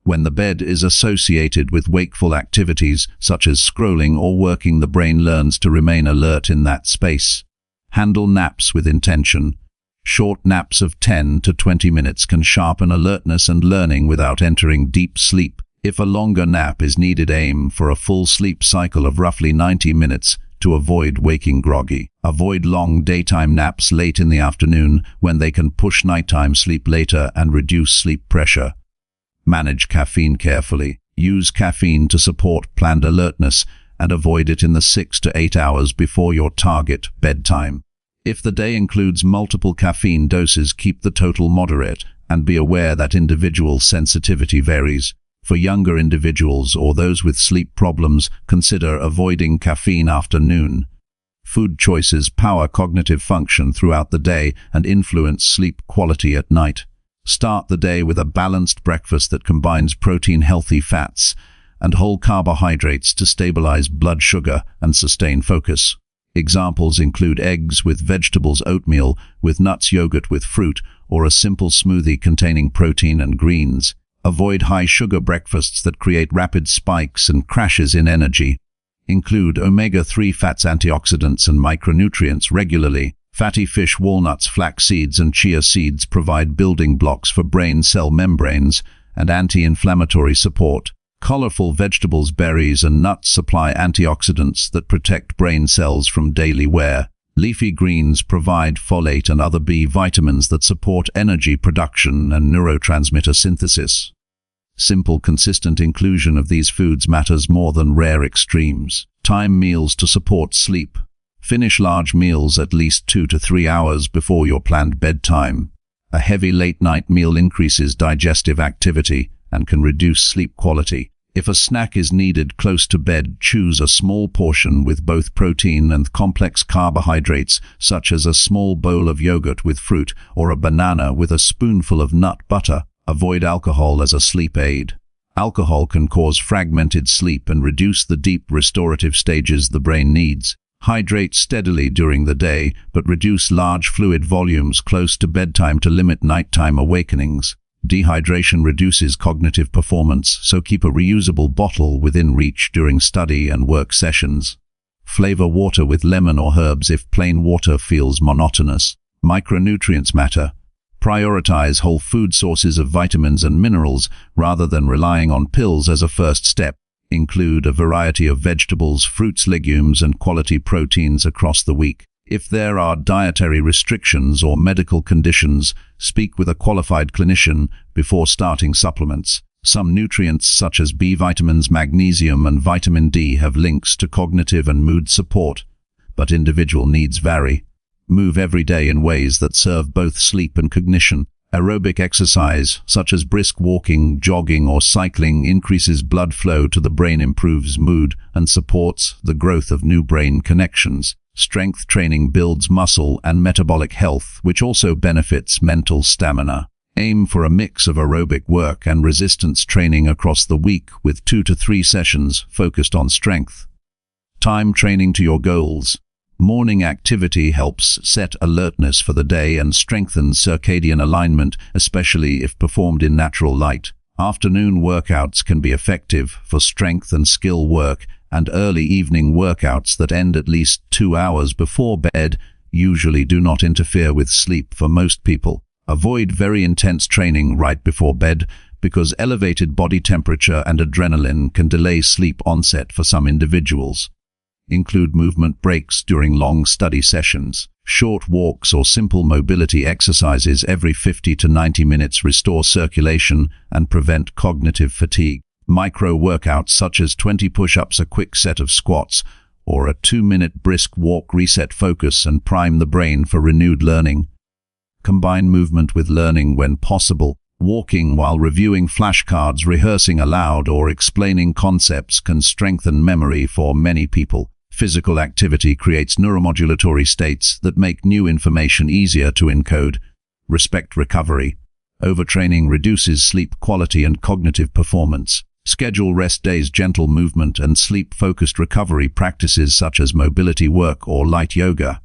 S1: When the bed is associated with wakeful activities, such as scrolling or working, the brain learns to remain alert in that space. Handle naps with intention. Short naps of 10 to 20 minutes can sharpen alertness and learning without entering deep sleep. If a longer nap is needed, aim for a full sleep cycle of roughly 90 minutes to avoid waking groggy. Avoid long daytime naps late in the afternoon when they can push nighttime sleep later and reduce sleep pressure. Manage caffeine carefully. Use caffeine to support planned alertness and avoid it in the 6 to 8 hours before your target bedtime. If the day includes multiple caffeine doses, keep the total moderate and be aware that individual sensitivity varies. For younger individuals or those with sleep problems, consider avoiding caffeine after noon. Food choices power cognitive function throughout the day and influence sleep quality at night. Start the day with a balanced breakfast that combines protein, healthy fats, and whole carbohydrates to stabilize blood sugar and sustain focus. Examples include eggs with vegetables, oatmeal with nuts, yogurt with fruit, or a simple smoothie containing protein and greens. Avoid high-sugar breakfasts that create rapid spikes and crashes in energy. Include omega-3 fats, antioxidants, and micronutrients regularly. Fatty fish, walnuts, flax seeds, and chia seeds provide building blocks for brain cell membranes and anti-inflammatory support. Colorful vegetables, berries, and nuts supply antioxidants that protect brain cells from daily wear. Leafy greens provide folate and other B vitamins that support energy production and neurotransmitter synthesis. Simple, consistent inclusion of these foods matters more than rare extremes. Time meals to support sleep. Finish large meals at least 2 to 3 hours before your planned bedtime. A heavy late-night meal increases digestive activity and can reduce sleep quality. If a snack is needed close to bed, choose a small portion with both protein and complex carbohydrates, such as a small bowl of yogurt with fruit or a banana with a spoonful of nut butter. Avoid alcohol as a sleep aid. Alcohol can cause fragmented sleep and reduce the deep restorative stages the brain needs. Hydrate steadily during the day, but reduce large fluid volumes close to bedtime to limit nighttime awakenings. Dehydration reduces cognitive performance, so keep a reusable bottle within reach during study and work sessions. Flavor water with lemon or herbs if plain water feels monotonous. Micronutrients matter. Prioritize whole food sources of vitamins and minerals rather than relying on pills as a first step. Include a variety of vegetables, fruits, legumes, and quality proteins across the week. If there are dietary restrictions or medical conditions, speak with a qualified clinician before starting supplements. Some nutrients such as B vitamins, magnesium, and vitamin D have links to cognitive and mood support, but individual needs vary. Move every day in ways that serve both sleep and cognition. Aerobic exercise, such as brisk walking, jogging, or cycling, increases blood flow to the brain, improves mood, and supports the growth of new brain connections. Strength training builds muscle and metabolic health, which also benefits mental stamina. Aim for a mix of aerobic work and resistance training across the week with 2 to 3 sessions focused on strength. Time training to your goals. Morning activity helps set alertness for the day and strengthens circadian alignment, especially if performed in natural light. Afternoon workouts can be effective for strength and skill work, and early evening workouts that end at least 2 hours before bed usually do not interfere with sleep for most people. Avoid very intense training right before bed because elevated body temperature and adrenaline can delay sleep onset for some individuals. Include movement breaks during long study sessions. Short walks or simple mobility exercises every 50 to 90 minutes restore circulation and prevent cognitive fatigue. Micro workouts such as 20 push-ups, a quick set of squats, or a 2-minute brisk walk reset focus and prime the brain for renewed learning. Combine movement with learning when possible. Walking while reviewing flashcards, rehearsing aloud, or explaining concepts can strengthen memory for many people. Physical activity creates neuromodulatory states that make new information easier to encode. Respect recovery. Overtraining reduces sleep quality and cognitive performance. Schedule rest days, gentle movement, and sleep-focused recovery practices such as mobility work or light yoga.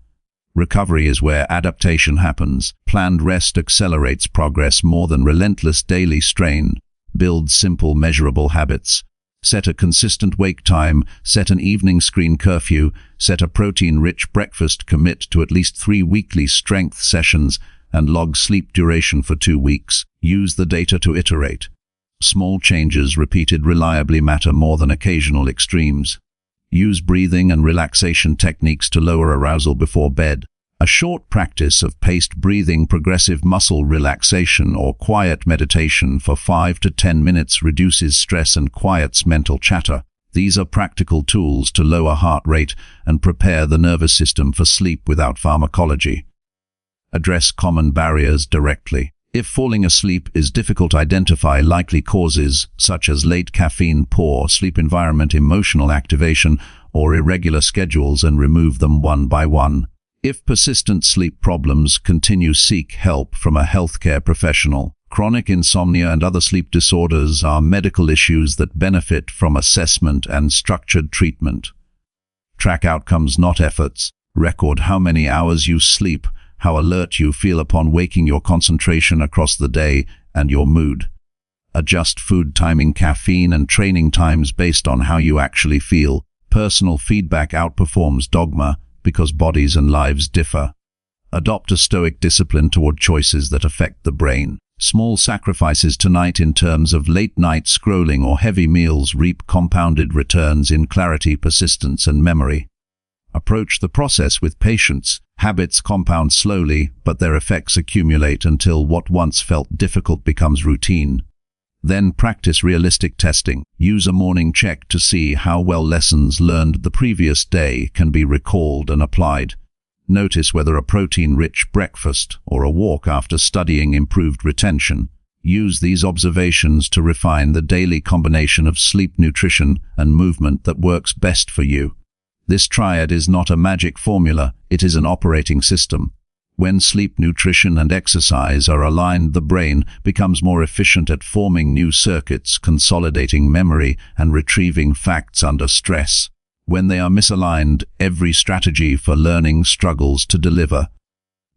S1: Recovery is where adaptation happens. Planned rest accelerates progress more than relentless daily strain. Build simple, measurable habits. Set a consistent wake time, set an evening screen curfew, set a protein-rich breakfast, commit to at least 3 weekly strength sessions, and log sleep duration for 2 weeks. Use the data to iterate. Small changes repeated reliably matter more than occasional extremes. Use breathing and relaxation techniques to lower arousal before bed. A short practice of paced breathing, progressive muscle relaxation, or quiet meditation for 5 to 10 minutes reduces stress and quiets mental chatter. These are practical tools to lower heart rate and prepare the nervous system for sleep without pharmacology. Address common barriers directly. If falling asleep is difficult, identify likely causes such as late caffeine, poor sleep environment, emotional activation, or irregular schedules and remove them one by one. If persistent sleep problems continue, seek help from a healthcare professional. Chronic insomnia and other sleep disorders are medical issues that benefit from assessment and structured treatment. Track outcomes, not efforts. Record how many hours you sleep, how alert you feel upon waking, your concentration across the day, and your mood. Adjust food timing, caffeine, and training times based on how you actually feel. Personal feedback outperforms dogma because bodies and lives differ. Adopt a stoic discipline toward choices that affect the brain. Small sacrifices tonight in terms of late-night scrolling or heavy meals reap compounded returns in clarity, persistence, and memory. Approach the process with patience. Habits compound slowly, but their effects accumulate until what once felt difficult becomes routine. Then practice realistic testing. Use a morning check to see how well lessons learned the previous day can be recalled and applied. Notice whether a protein-rich breakfast or a walk after studying improved retention. Use these observations to refine the daily combination of sleep, nutrition, and movement that works best for you. This triad is not a magic formula, it is an operating system. When sleep, nutrition, and exercise are aligned, the brain becomes more efficient at forming new circuits, consolidating memory, and retrieving facts under stress. When they are misaligned, every strategy for learning struggles to deliver.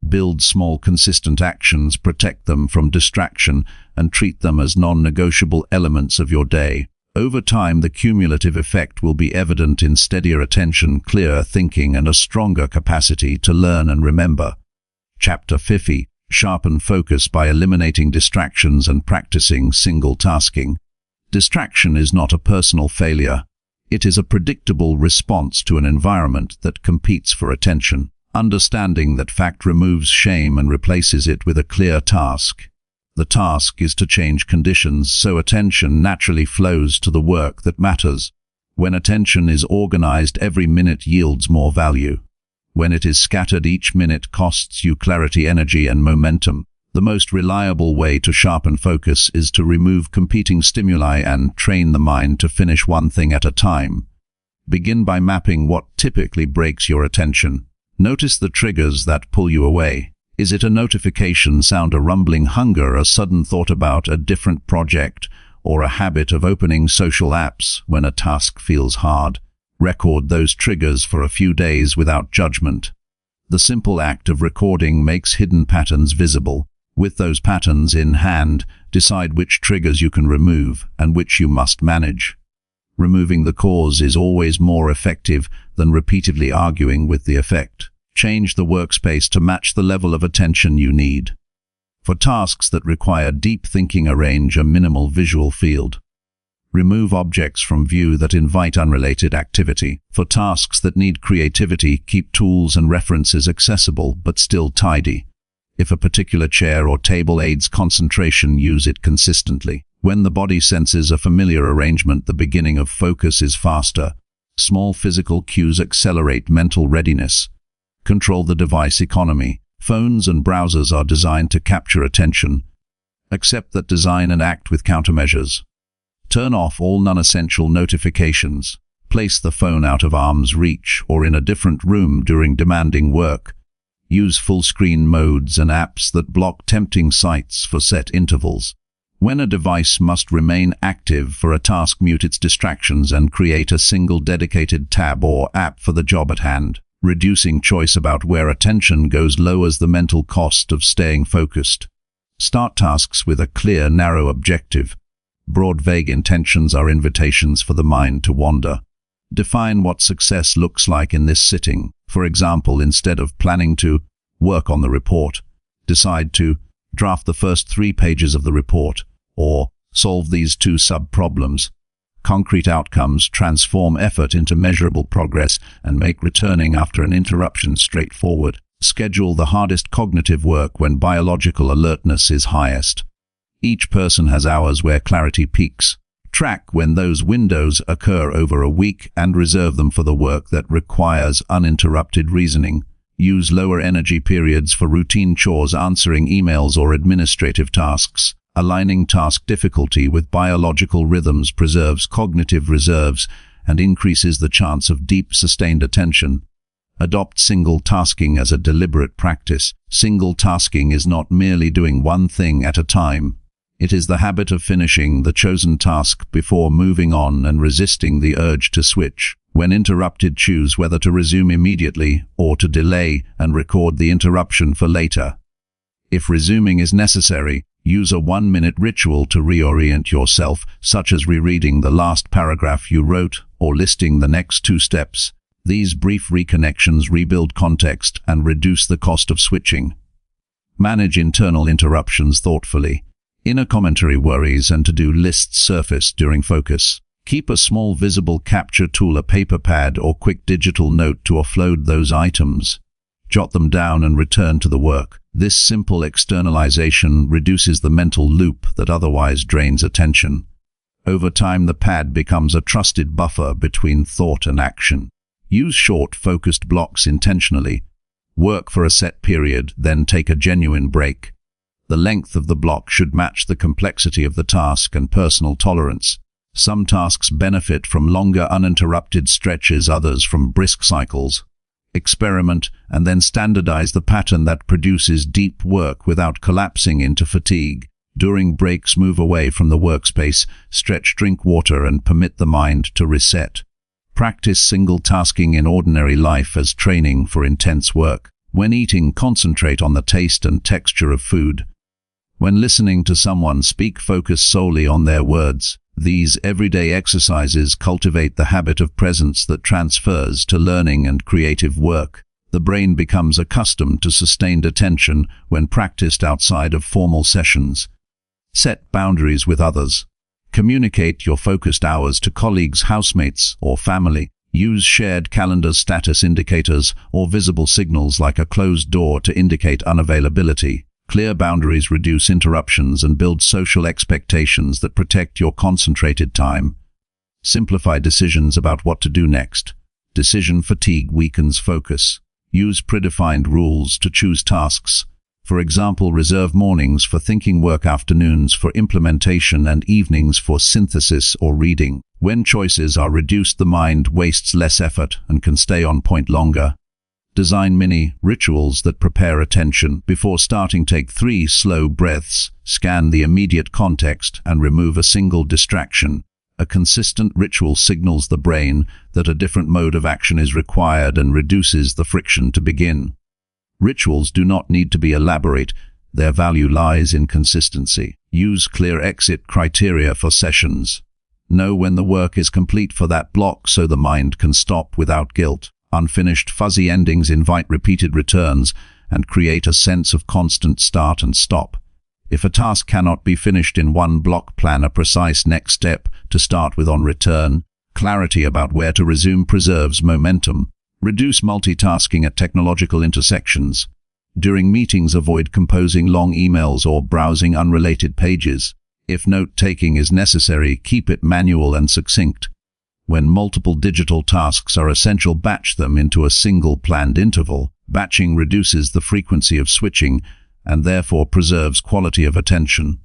S1: Build small, consistent actions, protect them from distraction, and treat them as non-negotiable elements of your day. Over time, the cumulative effect will be evident in steadier attention, clearer thinking, and a stronger capacity to learn and remember. Chapter 50. Sharpen focus by eliminating distractions and practicing single tasking. Distraction is not a personal failure. It is a predictable response to an environment that competes for attention. Understanding that fact removes shame and replaces it with a clear task. The task is to change conditions so attention naturally flows to the work that matters. When attention is organized, every minute yields more value. When it is scattered, each minute costs you clarity, energy, and momentum. The most reliable way to sharpen focus is to remove competing stimuli and train the mind to finish one thing at a time. Begin by mapping what typically breaks your attention. Notice the triggers that pull you away. Is it a notification sound, a rumbling hunger, a sudden thought about a different project, or a habit of opening social apps when a task feels hard? Record those triggers for a few days without judgment. The simple act of recording makes hidden patterns visible. With those patterns in hand, decide which triggers you can remove and which you must manage. Removing the cause is always more effective than repeatedly arguing with the effect. Change the workspace to match the level of attention you need. For tasks that require deep thinking, arrange a minimal visual field. Remove objects from view that invite unrelated activity. For tasks that need creativity, keep tools and references accessible but still tidy. If a particular chair or table aids concentration, use it consistently. When the body senses a familiar arrangement, the beginning of focus is faster. Small physical cues accelerate mental readiness. Control the device economy. Phones and browsers are designed to capture attention. Accept that design and act with countermeasures. Turn off all non-essential notifications. Place the phone out of arm's reach or in a different room during demanding work. Use full-screen modes and apps that block tempting sites for set intervals. When a device must remain active for a task, mute its distractions and create a single dedicated tab or app for the job at hand. Reducing choice about where attention goes lowers the mental cost of staying focused. Start tasks with a clear, narrow objective. Broad, vague intentions are invitations for the mind to wander. Define what success looks like in this sitting. For example, instead of planning to work on the report, decide to draft the first 3 pages of the report, or solve these 2 sub-problems. Concrete outcomes transform effort into measurable progress and make returning after an interruption straightforward. Schedule the hardest cognitive work when biological alertness is highest. Each person has hours where clarity peaks. Track when those windows occur over a week and reserve them for the work that requires uninterrupted reasoning. Use lower energy periods for routine chores, answering emails, or administrative tasks. Aligning task difficulty with biological rhythms preserves cognitive reserves and increases the chance of deep, sustained attention. Adopt single tasking as a deliberate practice. Single tasking is not merely doing one thing at a time. It is the habit of finishing the chosen task before moving on and resisting the urge to switch. When interrupted, choose whether to resume immediately or to delay and record the interruption for later. If resuming is necessary, use a 1-minute ritual to reorient yourself, such as rereading the last paragraph you wrote or listing the next 2 steps. These brief reconnections rebuild context and reduce the cost of switching. Manage internal interruptions thoughtfully. Inner commentary, worries, and to-do lists surface during focus. Keep a small visible capture tool, a paper pad or quick digital note to offload those items. Jot them down and return to the work. This simple externalization reduces the mental loop that otherwise drains attention. Over time, the pad becomes a trusted buffer between thought and action. Use short, focused blocks intentionally. Work for a set period, then take a genuine break. The length of the block should match the complexity of the task and personal tolerance. Some tasks benefit from longer uninterrupted stretches, others from brisk cycles. Experiment and then standardize the pattern that produces deep work without collapsing into fatigue. During breaks, move away from the workspace, stretch, drink water, and permit the mind to reset. Practice single tasking in ordinary life as training for intense work. When eating, concentrate on the taste and texture of food. When listening to someone speak, focus solely on their words. These everyday exercises cultivate the habit of presence that transfers to learning and creative work. The brain becomes accustomed to sustained attention when practiced outside of formal sessions. Set boundaries with others. Communicate your focused hours to colleagues, housemates, or family. Use shared calendars, status indicators, or visible signals like a closed door to indicate unavailability. Clear boundaries reduce interruptions and build social expectations that protect your concentrated time. Simplify decisions about what to do next. Decision fatigue weakens focus. Use predefined rules to choose tasks. For example, reserve mornings for thinking work, afternoons for implementation, and evenings for synthesis or reading. When choices are reduced, the mind wastes less effort and can stay on point longer. Design mini rituals that prepare attention. Before starting, take 3 slow breaths, scan the immediate context, and remove a single distraction. A consistent ritual signals the brain that a different mode of action is required and reduces the friction to begin. Rituals do not need to be elaborate. Their value lies in consistency. Use clear exit criteria for sessions. Know when the work is complete for that block so the mind can stop without guilt. Unfinished fuzzy endings invite repeated returns and create a sense of constant start and stop. If a task cannot be finished in one block, plan a precise next step to start with on return. Clarity about where to resume preserves momentum. Reduce multitasking at technological intersections. During meetings, avoid composing long emails or browsing unrelated pages. If note-taking is necessary, keep it manual and succinct. When multiple digital tasks are essential, batch them into a single planned interval. Batching reduces the frequency of switching and therefore preserves quality of attention.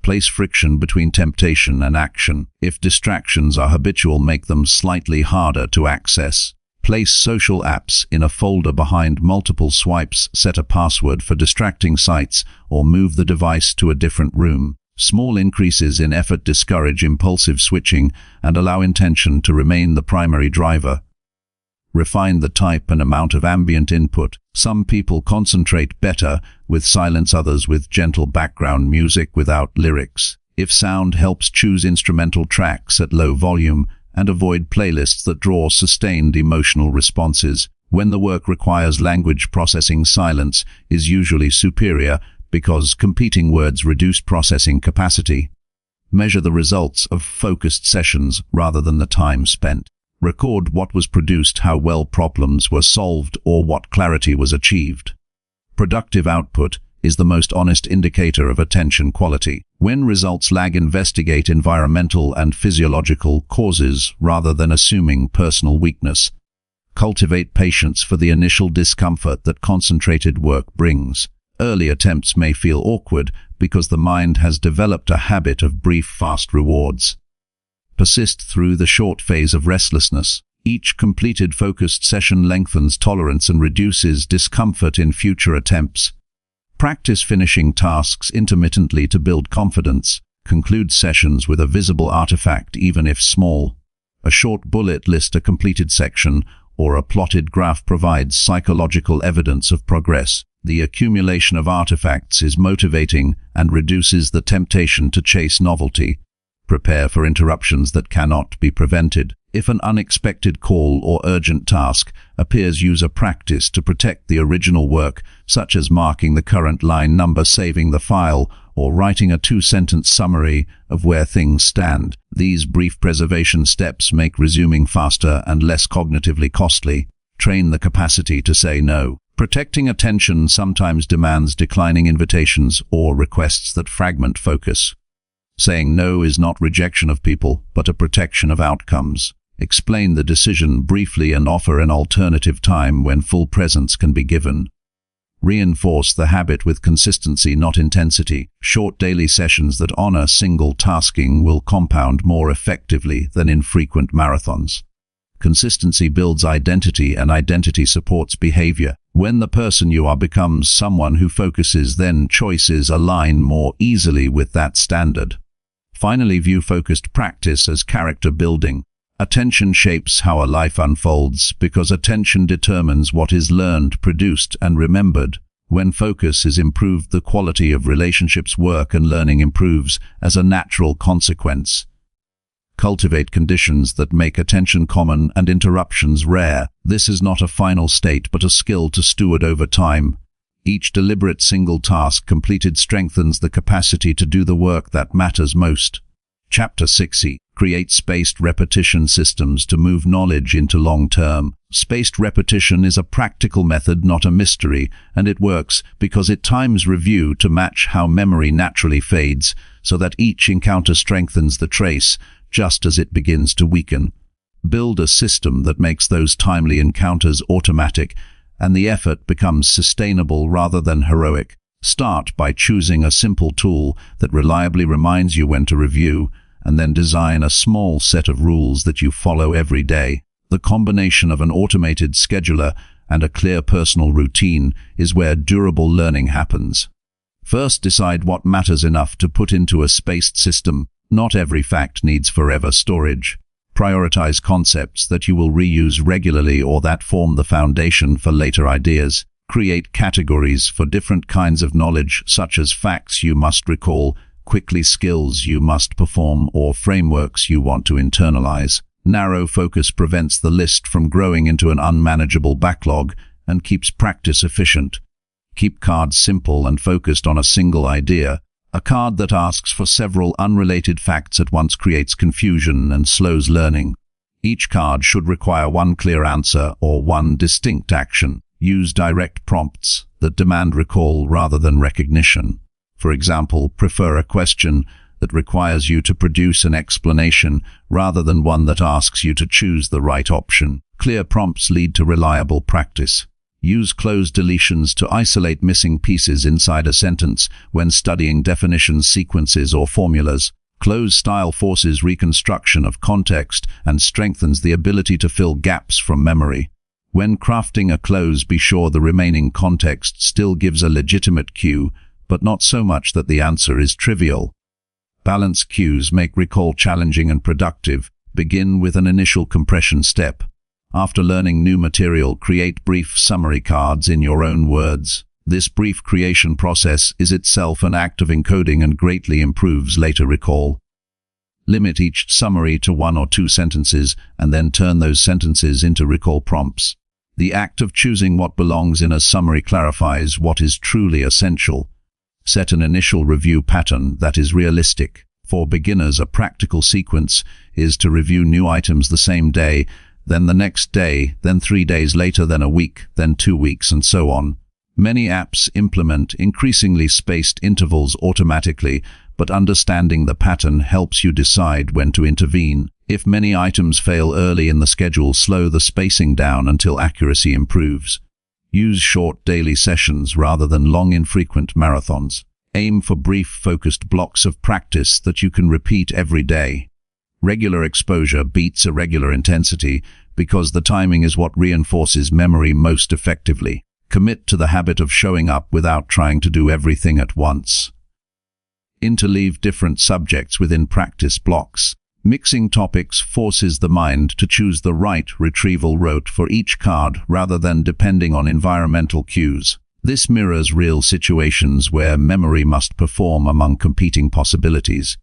S1: Place friction between temptation and action. If distractions are habitual, make them slightly harder to access. Place social apps in a folder behind multiple swipes, set a password for distracting sites, or move the device to a different room. Small increases in effort discourage impulsive switching and allow intention to remain the primary driver. Refine the type and amount of ambient input. Some people concentrate better with silence, others with gentle background music without lyrics. If sound helps, choose instrumental tracks at low volume and avoid playlists that draw sustained emotional responses. When the work requires language processing, silence is usually superior because competing words reduce processing capacity. Measure the results of focused sessions rather than the time spent. Record what was produced, how well problems were solved, or what clarity was achieved. Productive output is the most honest indicator of attention quality. When results lag, investigate environmental and physiological causes rather than assuming personal weakness. Cultivate patience for the initial discomfort that concentrated work brings. Early attempts may feel awkward because the mind has developed a habit of brief, fast rewards. Persist through the short phase of restlessness. Each completed focused session lengthens tolerance and reduces discomfort in future attempts. Practice finishing tasks intermittently to build confidence. Conclude sessions with a visible artifact, even if small. A short bullet list, a completed section, or a plotted graph provides psychological evidence of progress. The accumulation of artifacts is motivating and reduces the temptation to chase novelty. Prepare for interruptions that cannot be prevented. If an unexpected call or urgent task appears, use a practice to protect the original work, such as marking the current line number, saving the file, or writing a 2-sentence summary of where things stand. These brief preservation steps make resuming faster and less cognitively costly. Train the capacity to say no. Protecting attention sometimes demands declining invitations or requests that fragment focus. Saying no is not rejection of people, but a protection of outcomes. Explain the decision briefly and offer an alternative time when full presence can be given. Reinforce the habit with consistency, not intensity. Short daily sessions that honor single tasking will compound more effectively than infrequent marathons. Consistency builds identity, and identity supports behavior. When the person you are becomes someone who focuses, then choices align more easily with that standard. Finally, view focused practice as character building. Attention shapes how a life unfolds because attention determines what is learned, produced, and remembered. When focus is improved, the quality of relationships, work, and learning improves as a natural consequence. Cultivate conditions that make attention common and interruptions rare. This is not a final state, but a skill to steward over time. Each deliberate single task completed strengthens the capacity to do the work that matters most. Chapter 60. Create spaced repetition systems to move knowledge into long-term. Spaced repetition is a practical method, not a mystery, and it works because it times review to match how memory naturally fades, so that each encounter strengthens the trace just as it begins to weaken. Build a system that makes those timely encounters automatic, and the effort becomes sustainable rather than heroic. Start by choosing a simple tool that reliably reminds you when to review, and then design a small set of rules that you follow every day. The combination of an automated scheduler and a clear personal routine is where durable learning happens. First, decide what matters enough to put into a spaced system. Not every fact needs forever storage. Prioritize concepts that you will reuse regularly or that form the foundation for later ideas. Create categories for different kinds of knowledge, such as facts you must recall, quickly skills you must perform, or frameworks you want to internalize. Narrow focus prevents the list from growing into an unmanageable backlog and keeps practice efficient. Keep cards simple and focused on a single idea. A card that asks for several unrelated facts at once creates confusion and slows learning. Each card should require one clear answer or one distinct action. Use direct prompts that demand recall rather than recognition. For example, prefer a question that requires you to produce an explanation rather than one that asks you to choose the right option. Clear prompts lead to reliable practice. Use closed deletions to isolate missing pieces inside a sentence when studying definitions, sequences, or formulas. Close style forces reconstruction of context and strengthens the ability to fill gaps from memory. When crafting a close, be sure the remaining context still gives a legitimate cue, but not so much that the answer is trivial. Balanced cues make recall challenging and productive. Begin with an initial compression step. After learning new material, create brief summary cards in your own words. This brief creation process is itself an act of encoding and greatly improves later recall. Limit each summary to 1 or 2 sentences and then turn those sentences into recall prompts. The act of choosing what belongs in a summary clarifies what is truly essential. Set an initial review pattern that is realistic. For beginners, a practical sequence is to review new items the same day, then the next day, then 3 days later, then a week, then 2 weeks, and so on. Many apps implement increasingly spaced intervals automatically, but understanding the pattern helps you decide when to intervene. If many items fail early in the schedule, slow the spacing down until accuracy improves. Use short daily sessions rather than long, infrequent marathons. Aim for brief, focused blocks of practice that you can repeat every day. Regular exposure beats irregular intensity because the timing is what reinforces memory most effectively. Commit to the habit of showing up without trying to do everything at once. Interleave different subjects within practice blocks. Mixing topics forces the mind to choose the right retrieval route for each card rather than depending on environmental cues. This mirrors real situations where memory must perform among competing possibilities.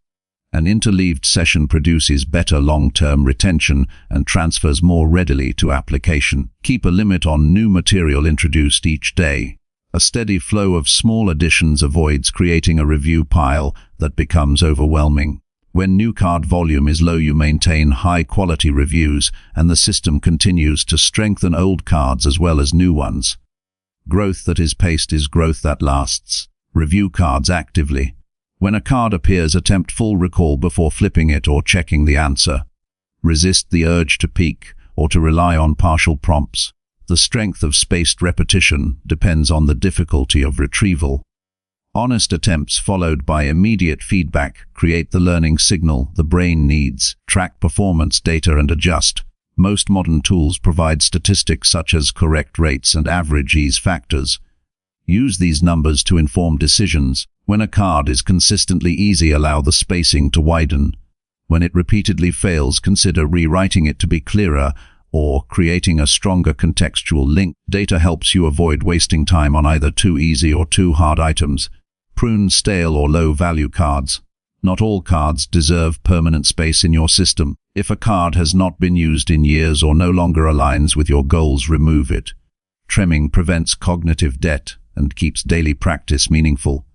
S1: An interleaved session produces better long-term retention and transfers more readily to application. Keep a limit on new material introduced each day. A steady flow of small additions avoids creating a review pile that becomes overwhelming. When new card volume is low, you maintain high-quality reviews, and the system continues to strengthen old cards as well as new ones. Growth that is paced is growth that lasts. Review cards actively. When a card appears, attempt full recall before flipping it or checking the answer. Resist the urge to peek or to rely on partial prompts. The strength of spaced repetition depends on the difficulty of retrieval. Honest attempts followed by immediate feedback create the learning signal the brain needs. Track performance data and adjust. Most modern tools provide statistics such as correct rates and average ease factors. Use these numbers to inform decisions. When a card is consistently easy, allow the spacing to widen. When it repeatedly fails, consider rewriting it to be clearer or creating a stronger contextual link. Data helps you avoid wasting time on either too easy or too hard items. Prune stale or low-value cards. Not all cards deserve permanent space in your system. If a card has not been used in years or no longer aligns with your goals, remove it. Trimming prevents cognitive debt and keeps daily practice meaningful.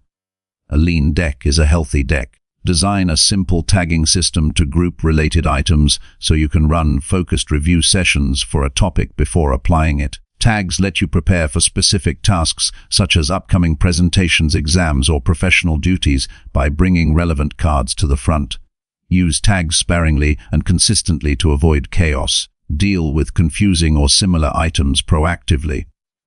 S1: A lean deck is a healthy deck. Design a simple tagging system to group related items so you can run focused review sessions for a topic before applying it. Tags let you prepare for specific tasks such as upcoming presentations, exams, or professional duties by bringing relevant cards to the front. Use tags sparingly and consistently to avoid chaos. Deal with confusing or similar items proactively.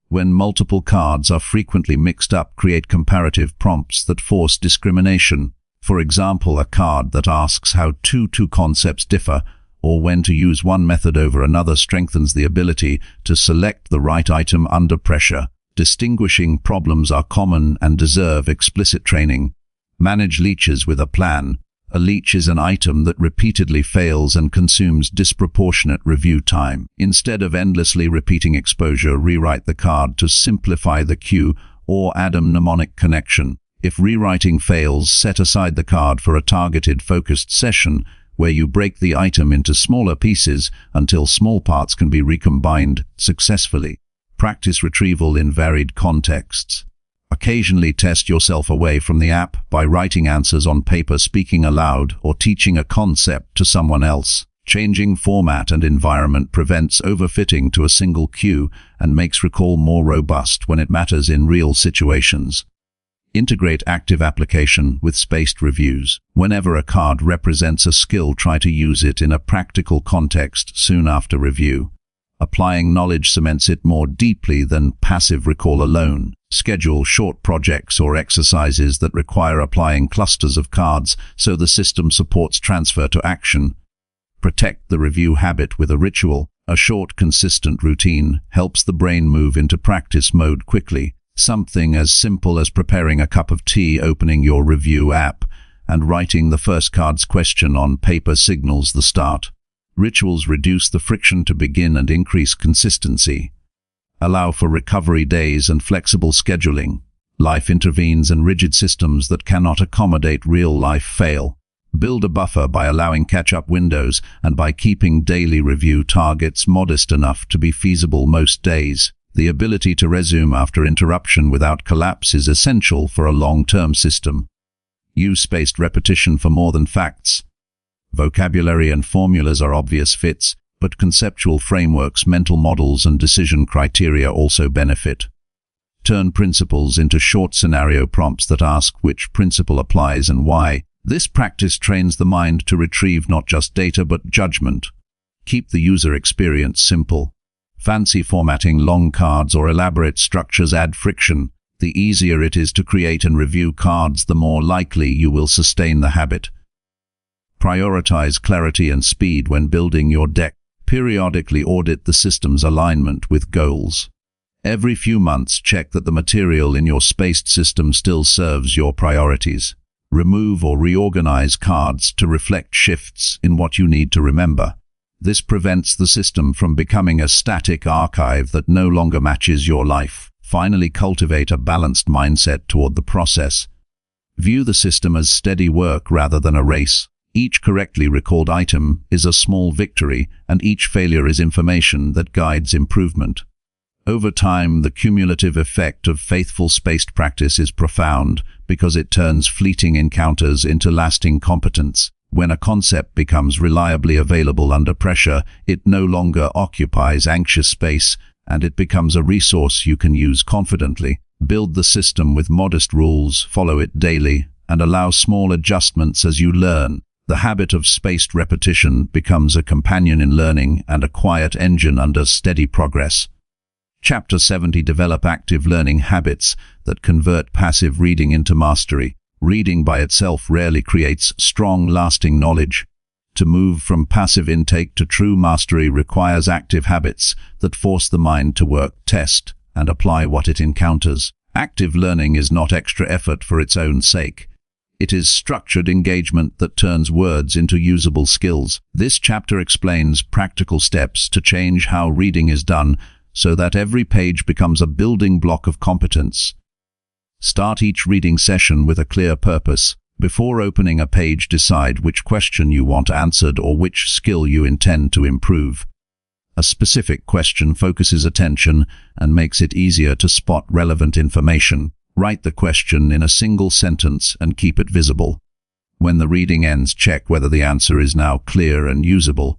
S1: When multiple cards are frequently mixed up, create comparative prompts that force discrimination. For example, a card that asks how two concepts differ or when to use one method over another strengthens the ability to select the right item under pressure. Distinguishing problems are common and deserve explicit training. Manage leeches with a plan. A leech is an item that repeatedly fails and consumes disproportionate review time. Instead of endlessly repeating exposure, rewrite the card to simplify the cue or add a mnemonic connection. If rewriting fails, set aside the card for a targeted, focused session where you break the item into smaller pieces until small parts can be recombined successfully. Practice retrieval in varied contexts. Occasionally test yourself away from the app by writing answers on paper, speaking aloud, or teaching a concept to someone else. Changing format and environment prevents overfitting to a single cue and makes recall more robust when it matters in real situations. Integrate active application with spaced reviews. Whenever a card represents a skill, try to use it in a practical context soon after review. Applying knowledge cements it more deeply than passive recall alone. Schedule short projects or exercises that require applying clusters of cards so the system supports transfer to action. Protect the review habit with a ritual. A short, consistent routine helps the brain move into practice mode quickly. Something as simple as preparing a cup of tea, opening your review app, and writing the first card's question on paper signals the start. Rituals reduce the friction to begin and increase consistency. Allow for recovery days and flexible scheduling. Life intervenes and rigid systems that cannot accommodate real life fail. Build a buffer by allowing catch-up windows and by keeping daily review targets modest enough to be feasible most days. The ability to resume after interruption without collapse is essential for a long-term system. Use spaced repetition for more than facts. Vocabulary and formulas are obvious fits, but conceptual frameworks, mental models, and decision criteria also benefit. Turn principles into short scenario prompts that ask which principle applies and why. This practice trains the mind to retrieve not just data but judgment. Keep the user experience simple. Fancy formatting, long cards, or elaborate structures add friction. The easier it is to create and review cards, the more likely you will sustain the habit. Prioritize clarity and speed when building your deck. Periodically audit the system's alignment with goals. Every few months, check that the material in your spaced system still serves your priorities. Remove or reorganize cards to reflect shifts in what you need to remember. This prevents the system from becoming a static archive that no longer matches your life. Finally, cultivate a balanced mindset toward the process. View the system as steady work rather than a race. Each correctly recalled item is a small victory, and each failure is information that guides improvement. Over time, the cumulative effect of faithful spaced practice is profound because it turns fleeting encounters into lasting competence. When a concept becomes reliably available under pressure, it no longer occupies anxious space, and it becomes a resource you can use confidently. Build the system with modest rules, follow it daily, and allow small adjustments as you learn. The habit of spaced repetition becomes a companion in learning and a quiet engine under steady progress. Chapter 70. Develop active learning habits that convert passive reading into mastery. Reading by itself rarely creates strong, lasting knowledge. To move from passive intake to true mastery requires active habits that force the mind to work, test, and apply what it encounters. Active learning is not extra effort for its own sake. It is structured engagement that turns words into usable skills. This chapter explains practical steps to change how reading is done so that every page becomes a building block of competence. Start each reading session with a clear purpose. Before opening a page, decide which question you want answered or which skill you intend to improve. A specific question focuses attention and makes it easier to spot relevant information. Write the question in a single sentence and keep it visible. When the reading ends, check whether the answer is now clear and usable.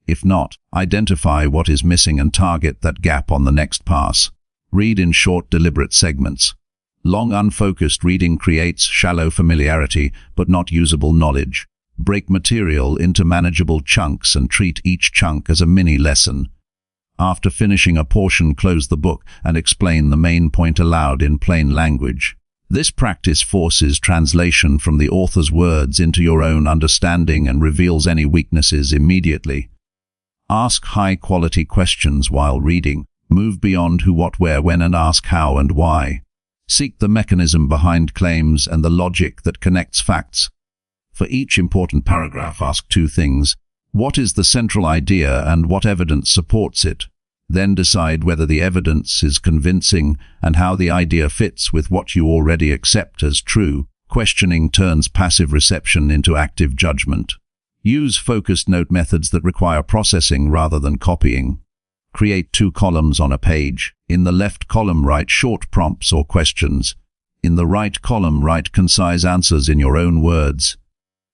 S1: If not, identify what is missing and target that gap on the next pass. Read in short, deliberate segments. Long, unfocused reading creates shallow familiarity, but not usable knowledge. Break material into manageable chunks and treat each chunk as a mini lesson. After finishing a portion, close the book and explain the main point aloud in plain language. This practice forces translation from the author's words into your own understanding and reveals any weaknesses immediately. Ask high-quality questions while reading. Move beyond who, what, where, when, and ask how and why. Seek the mechanism behind claims and the logic that connects facts. For each important paragraph, ask two things. What is the central idea and what evidence supports it? Then decide whether the evidence is convincing and how the idea fits with what you already accept as true. Questioning turns passive reception into active judgment. Use focused note methods that require processing rather than copying. Create 2 columns on a page. In the left column, write short prompts or questions. In the right column, write concise answers in your own words.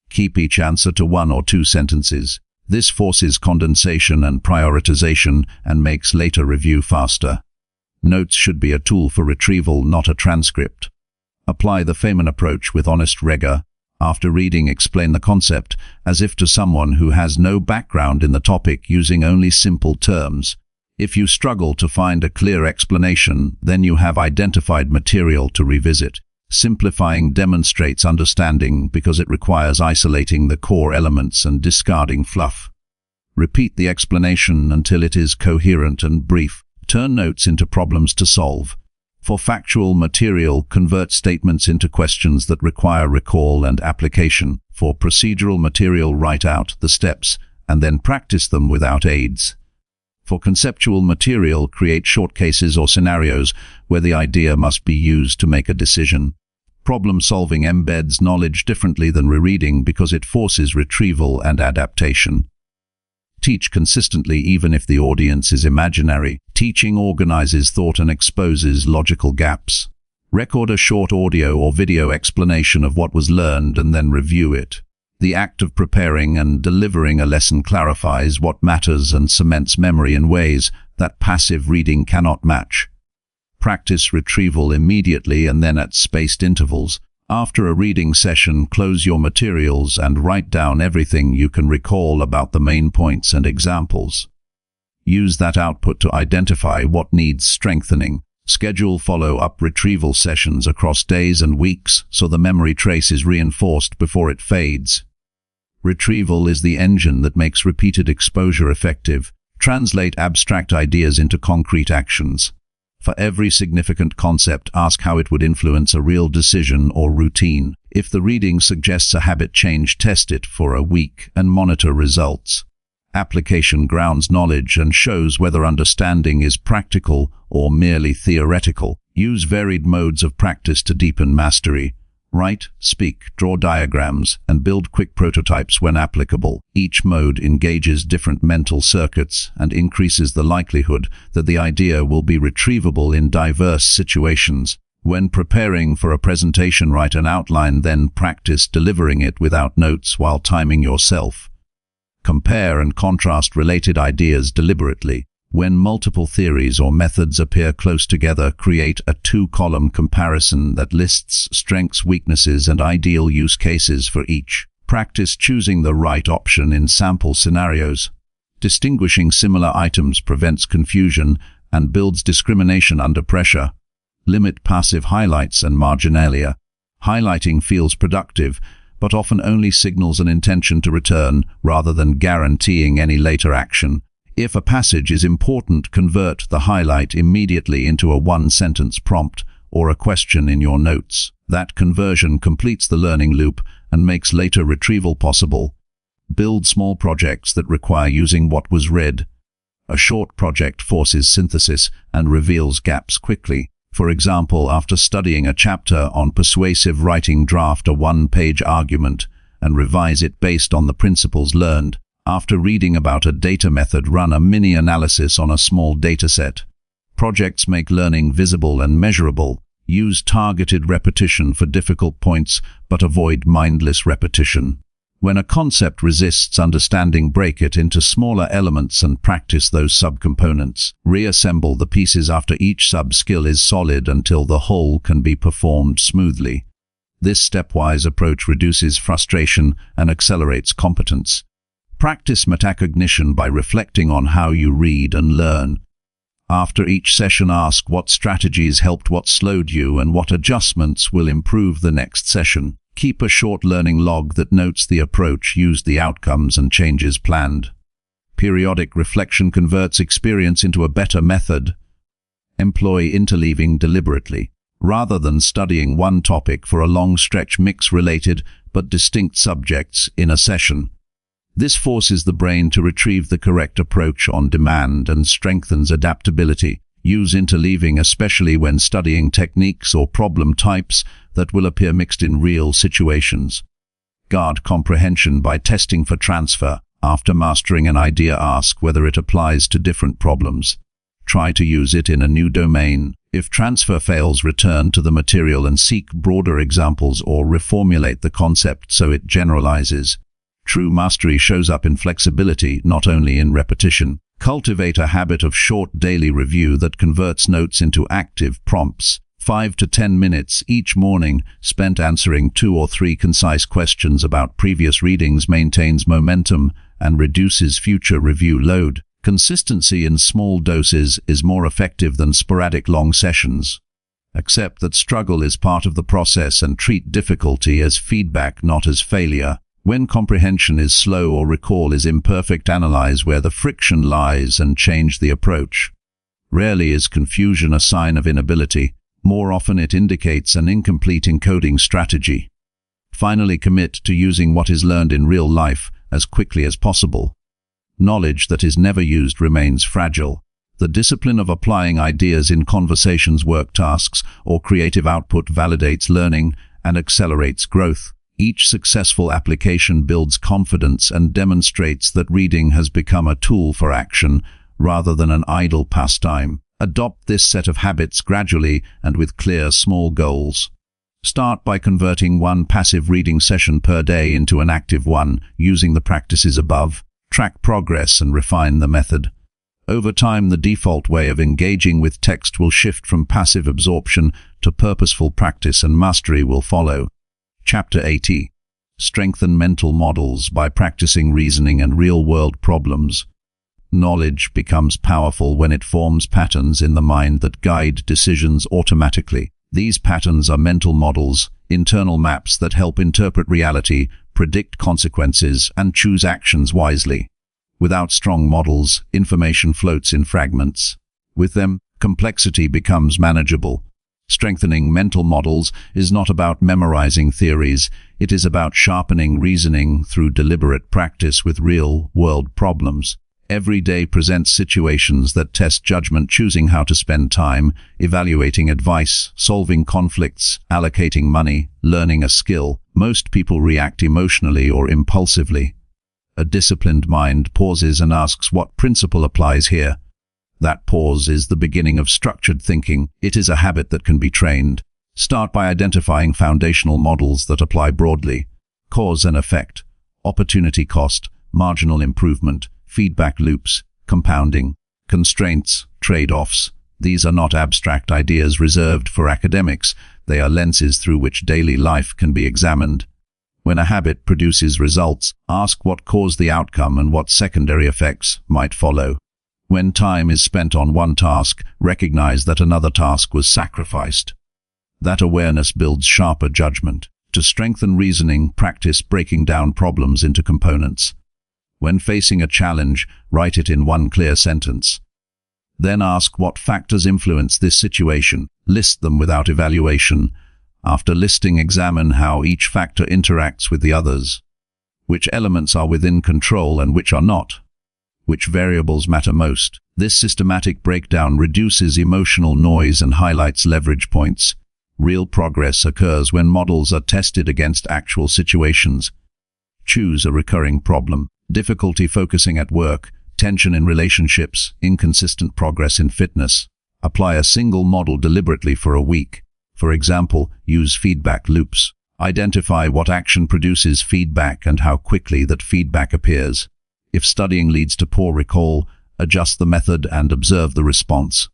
S1: Keep each answer to 1 or 2 sentences. This forces condensation and prioritization and makes later review faster. Notes should be a tool for retrieval, not a transcript. Apply the Feynman approach with honest rigor. After reading, explain the concept as if to someone who has no background in the topic, using only simple terms. If you struggle to find a clear explanation, then you have identified material to revisit. Simplifying demonstrates understanding because it requires isolating the core elements and discarding fluff. Repeat the explanation until it is coherent and brief. Turn notes into problems to solve. For factual material, convert statements into questions that require recall and application. For procedural material, write out the steps and then practice them without aids. For conceptual material, create short cases or scenarios where the idea must be used to make a decision. Problem-solving embeds knowledge differently than rereading because it forces retrieval and adaptation. Teach consistently even if the audience is imaginary. Teaching organizes thought and exposes logical gaps. Record a short audio or video explanation of what was learned and then review it. The act of preparing and delivering a lesson clarifies what matters and cements memory in ways that passive reading cannot match. Practice retrieval immediately and then at spaced intervals. After a reading session, close your materials and write down everything you can recall about the main points and examples. Use that output to identify what needs strengthening. Schedule follow-up retrieval sessions across days and weeks so the memory trace is reinforced before it fades. Retrieval is the engine that makes repeated exposure effective. Translate abstract ideas into concrete actions. For every significant concept, ask how it would influence a real decision or routine. If the reading suggests a habit change, test it for a week and monitor results. Application grounds knowledge and shows whether understanding is practical or merely theoretical. Use varied modes of practice to deepen mastery. Write, speak, draw diagrams, and build quick prototypes when applicable. Each mode engages different mental circuits and increases the likelihood that the idea will be retrievable in diverse situations. When preparing for a presentation, write an outline, then practice delivering it without notes while timing yourself. Compare and contrast related ideas deliberately. When multiple theories or methods appear close together, create a 2-column comparison that lists strengths, weaknesses, and ideal use cases for each. Practice choosing the right option in sample scenarios. Distinguishing similar items prevents confusion and builds discrimination under pressure. Limit passive highlights and marginalia. Highlighting feels productive, but often only signals an intention to return rather than guaranteeing any later action. If a passage is important, convert the highlight immediately into a 1-sentence prompt or a question in your notes. That conversion completes the learning loop and makes later retrieval possible. Build small projects that require using what was read. A short project forces synthesis and reveals gaps quickly. For example, after studying a chapter on persuasive writing, draft a 1-page argument and revise it based on the principles learned. After reading about a data method, run a mini analysis on a small dataset. Projects make learning visible and measurable. Use targeted repetition for difficult points, but avoid mindless repetition. When a concept resists understanding, break it into smaller elements and practice those subcomponents. Reassemble the pieces after each sub-skill is solid until the whole can be performed smoothly. This stepwise approach reduces frustration and accelerates competence. Practice metacognition by reflecting on how you read and learn. After each session, ask what strategies helped, what slowed you, and what adjustments will improve the next session. Keep a short learning log that notes the approach used, the outcomes, and changes planned. Periodic reflection converts experience into a better method. Employ interleaving deliberately. Rather than studying one topic for a long stretch, mix related but distinct subjects in a session. This forces the brain to retrieve the correct approach on demand and strengthens adaptability. Use interleaving especially when studying techniques or problem types that will appear mixed in real situations. Guard comprehension by testing for transfer. After mastering an idea, ask whether it applies to different problems. Try to use it in a new domain. If transfer fails, return to the material and seek broader examples or reformulate the concept so it generalizes. True mastery shows up in flexibility, not only in repetition. Cultivate a habit of short daily review that converts notes into active prompts. 5 to 10 minutes each morning spent answering 2 or 3 concise questions about previous readings maintains momentum and reduces future review load. Consistency in small doses is more effective than sporadic long sessions. Accept that struggle is part of the process and treat difficulty as feedback, not as failure. When comprehension is slow or recall is imperfect, analyze where the friction lies and change the approach. Rarely is confusion a sign of inability. More often it indicates an incomplete encoding strategy. Finally, commit to using what is learned in real life as quickly as possible. Knowledge that is never used remains fragile. The discipline of applying ideas in conversations, work tasks, or creative output validates learning and accelerates growth. Each successful application builds confidence and demonstrates that reading has become a tool for action rather than an idle pastime. Adopt this set of habits gradually and with clear, small goals. Start by converting one passive reading session per day into an active one, using the practices above. Track progress and refine the method. Over time, the default way of engaging with text will shift from passive absorption to purposeful practice, and mastery will follow. Chapter 80. Strengthen mental models by practicing reasoning and real-world problems. Knowledge becomes powerful when it forms patterns in the mind that guide decisions automatically. These patterns are mental models, internal maps that help interpret reality, predict consequences, and choose actions wisely. Without strong models, information floats in fragments. With them, complexity becomes manageable. Strengthening mental models is not about memorizing theories. It is about sharpening reasoning through deliberate practice with real-world problems. Every day presents situations that test judgment, choosing how to spend time, evaluating advice, solving conflicts, allocating money, learning a skill. Most people react emotionally or impulsively. A disciplined mind pauses and asks, what principle applies here? That pause is the beginning of structured thinking. It is a habit that can be trained. Start by identifying foundational models that apply broadly. Cause and effect, opportunity cost, marginal improvement, feedback loops, compounding, constraints, trade-offs. These are not abstract ideas reserved for academics. They are lenses through which daily life can be examined. When a habit produces results, ask what caused the outcome and what secondary effects might follow. When time is spent on one task, recognize that another task was sacrificed. That awareness builds sharper judgment. To strengthen reasoning, practice breaking down problems into components. When facing a challenge, write it in one clear sentence. Then ask what factors influence this situation. List them without evaluation. After listing, examine how each factor interacts with the others. Which elements are within control and which are not? Which variables matter most? This systematic breakdown reduces emotional noise and highlights leverage points. Real progress occurs when models are tested against actual situations. Choose a recurring problem. Difficulty focusing at work, tension in relationships, inconsistent progress in fitness. Apply a single model deliberately for a week. For example, use feedback loops. Identify what action produces feedback and how quickly that feedback appears. If studying leads to poor recall, adjust the method and observe the response.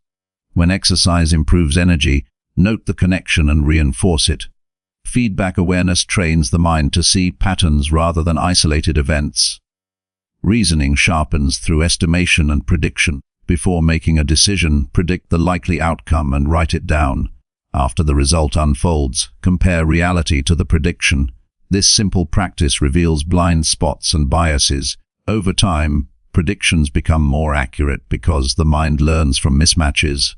S1: When exercise improves energy, note the connection and reinforce it. Feedback awareness trains the mind to see patterns rather than isolated events. Reasoning sharpens through estimation and prediction. Before making a decision, predict the likely outcome and write it down. After the result unfolds, compare reality to the prediction. This simple practice reveals blind spots and biases. Over time, predictions become more accurate because the mind learns from mismatches.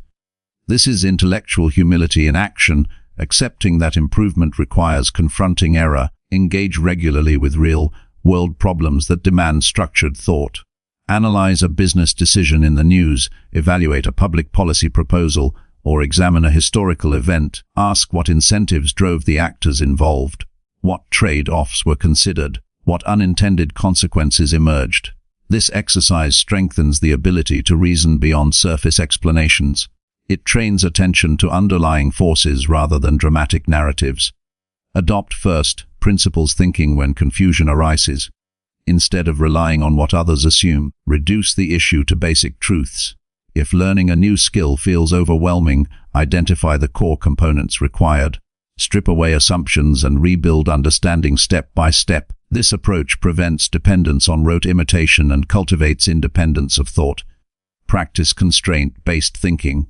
S1: This is intellectual humility in action, accepting that improvement requires confronting error. Engage regularly with real-world problems that demand structured thought. Analyze a business decision in the news, evaluate a public policy proposal, or examine a historical event. Ask what incentives drove the actors involved. What trade-offs were considered? What unintended consequences emerged? This exercise strengthens the ability to reason beyond surface explanations. It trains attention to underlying forces rather than dramatic narratives. Adopt first principles thinking when confusion arises. Instead of relying on what others assume, reduce the issue to basic truths. If learning a new skill feels overwhelming, identify the core components required. Strip away assumptions and rebuild understanding step by step. This approach prevents dependence on rote imitation and cultivates independence of thought. Practice constraint-based thinking.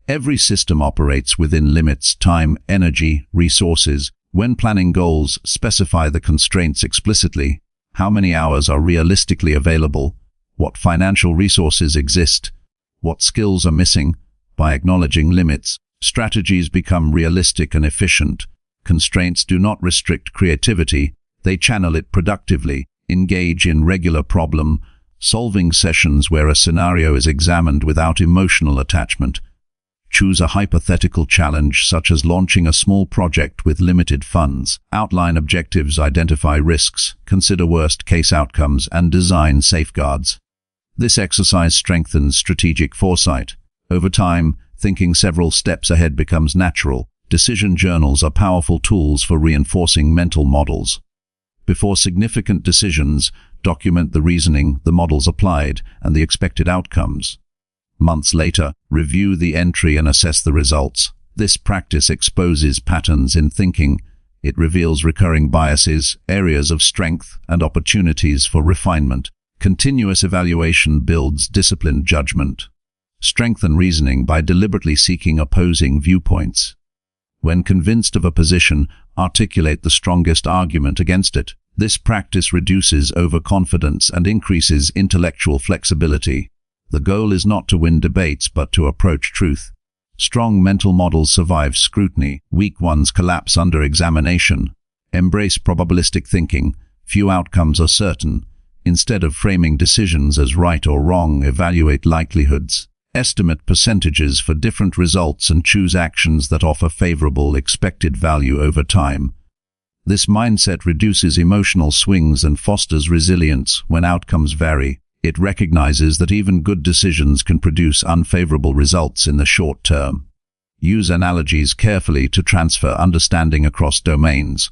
S1: Every system operates within limits: time, energy, resources. When planning goals, specify the constraints explicitly. How many hours are realistically available? What financial resources exist? What skills are missing? By acknowledging limits, strategies become realistic and efficient. Constraints do not restrict creativity, they channel it productively. Engage in regular problem-solving sessions where a scenario is examined without emotional attachment. Choose a hypothetical challenge, such as launching a small project with limited funds. Outline objectives, identify risks, consider worst-case outcomes, and design safeguards. This exercise strengthens strategic foresight. Over time, thinking several steps ahead becomes natural. Decision journals are powerful tools for reinforcing mental models. Before significant decisions, document the reasoning, the models applied, and the expected outcomes. Months later, review the entry and assess the results. This practice exposes patterns in thinking. It reveals recurring biases, areas of strength, and opportunities for refinement. Continuous evaluation builds disciplined judgment. Strengthen reasoning by deliberately seeking opposing viewpoints. When convinced of a position, articulate the strongest argument against it. This practice reduces overconfidence and increases intellectual flexibility. The goal is not to win debates, but to approach truth. Strong mental models survive scrutiny. Weak ones collapse under examination. Embrace probabilistic thinking. Few outcomes are certain. Instead of framing decisions as right or wrong, evaluate likelihoods. Estimate percentages for different results and choose actions that offer favorable expected value over time. This mindset reduces emotional swings and fosters resilience when outcomes vary. It recognizes that even good decisions can produce unfavorable results in the short term. Use analogies carefully to transfer understanding across domains.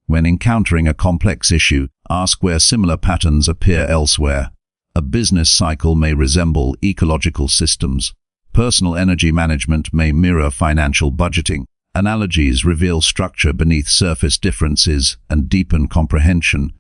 S1: When encountering a complex issue, ask where similar patterns appear elsewhere. A business cycle may resemble ecological systems. Personal energy management may mirror financial budgeting. Analogies reveal structure beneath surface differences and deepen comprehension.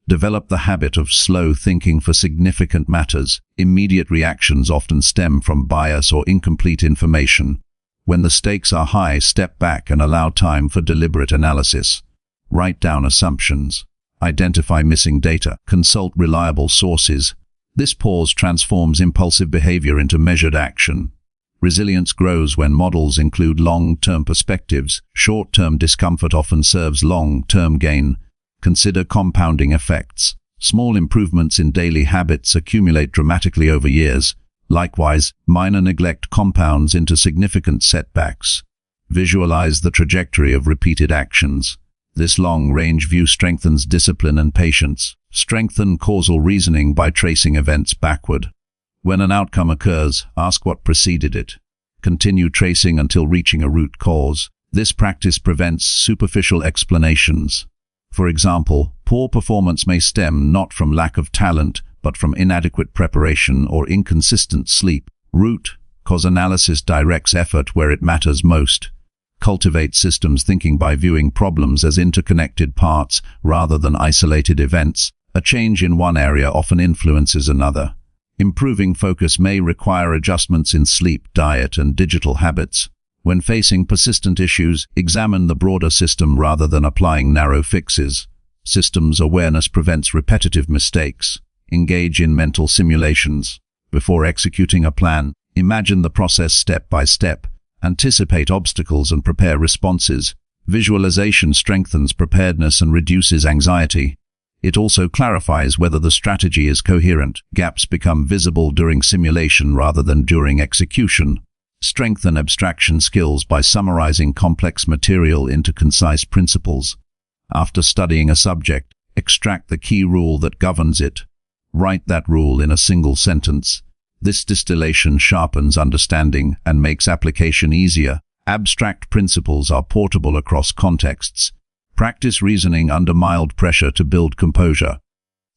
S1: Develop the habit of slow thinking for significant matters. Immediate reactions often stem from bias or incomplete information. When the stakes are high, step back and allow time for deliberate analysis. Write down assumptions. Identify missing data. Consult reliable sources. This pause transforms impulsive behavior into measured action. Resilience grows when models include long-term perspectives. Short-term discomfort often serves long-term gain. Consider compounding effects. Small improvements in daily habits accumulate dramatically over years. Likewise, minor neglect compounds into significant setbacks. Visualize the trajectory of repeated actions. This long-range view strengthens discipline and patience. Strengthen causal reasoning by tracing events backward. When an outcome occurs, ask what preceded it. Continue tracing until reaching a root cause. This practice prevents superficial explanations. For example, poor performance may stem not from lack of talent, but from inadequate preparation or inconsistent sleep. Root cause analysis directs effort where it matters most. Cultivate systems thinking by viewing problems as interconnected parts rather than isolated events. A change in one area often influences another. Improving focus may require adjustments in sleep, diet, and digital habits. When facing persistent issues, examine the broader system rather than applying narrow fixes. Systems awareness prevents repetitive mistakes. Engage in mental simulations. Before executing a plan, imagine the process step by step. Anticipate obstacles and prepare responses. Visualization strengthens preparedness and reduces anxiety. It also clarifies whether the strategy is coherent. Gaps become visible during simulation rather than during execution. Strengthen abstraction skills by summarizing complex material into concise principles. After studying a subject, extract the key rule that governs it. Write that rule in a single sentence. This distillation sharpens understanding and makes application easier. Abstract principles are portable across contexts. Practice reasoning under mild pressure to build composure.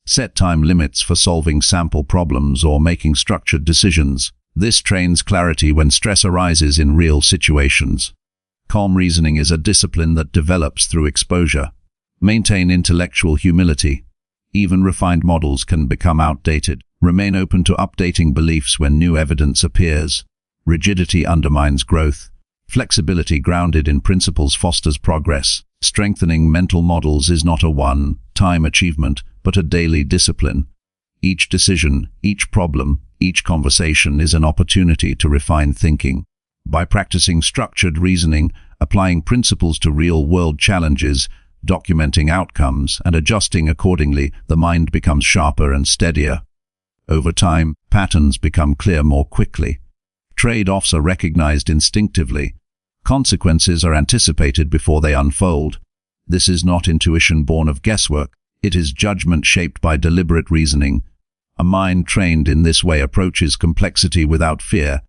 S1: Set time limits for solving sample problems or making structured decisions. This trains clarity when stress arises in real situations. Calm reasoning is a discipline that develops through exposure. Maintain intellectual humility. Even refined models can become outdated. Remain open to updating beliefs when new evidence appears. Rigidity undermines growth. Flexibility grounded in principles fosters progress. Strengthening mental models is not a one-time achievement, but a daily discipline. Each decision, each problem, each conversation is an opportunity to refine thinking. By practicing structured reasoning, applying principles to real-world challenges, documenting outcomes, and adjusting accordingly, the mind becomes sharper and steadier. Over time, patterns become clear more quickly. Trade-offs are recognized instinctively. Consequences are anticipated before they unfold. This is not intuition born of guesswork. It is judgment shaped by deliberate reasoning. A mind trained in this way approaches complexity without fear.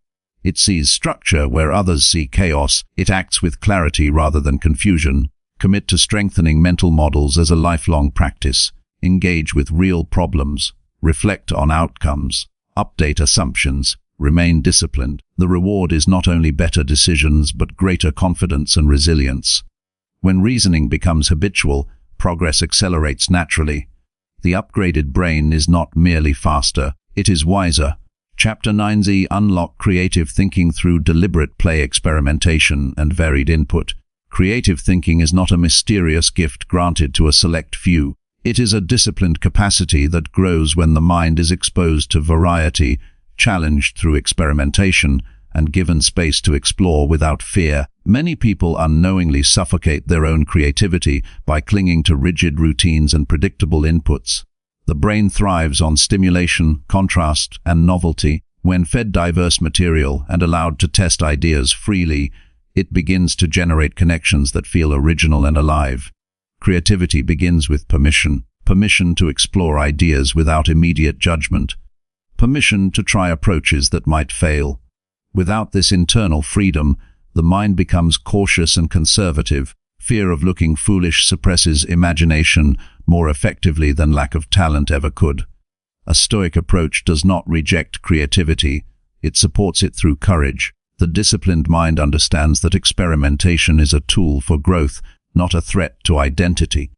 S1: It sees structure where others see chaos. It acts with clarity rather than confusion. Commit to strengthening mental models as a lifelong practice. Engage with real problems. Reflect on outcomes. Update assumptions. Remain disciplined. The reward is not only better decisions but greater confidence and resilience. When reasoning becomes habitual, progress accelerates naturally. The upgraded brain is not merely faster, it is wiser. Chapter 9Z Unlock creative thinking through deliberate play, experimentation, and varied input. Creative thinking is not a mysterious gift granted to a select few. It is a disciplined capacity that grows when the mind is exposed to variety, challenged through experimentation, and given space to explore without fear. Many people unknowingly suffocate their own creativity by clinging to rigid routines and predictable inputs. The brain thrives on stimulation, contrast, and novelty. When fed diverse material and allowed to test ideas freely, it begins to generate connections that feel original and alive. Creativity begins with permission. Permission to explore ideas without immediate judgment. Permission to try approaches that might fail. Without this internal freedom, the mind becomes cautious and conservative. Fear of looking foolish suppresses imagination more effectively than lack of talent ever could. A Stoic approach does not reject creativity, it supports it through courage. The disciplined mind understands that experimentation is a tool for growth, not a threat to identity.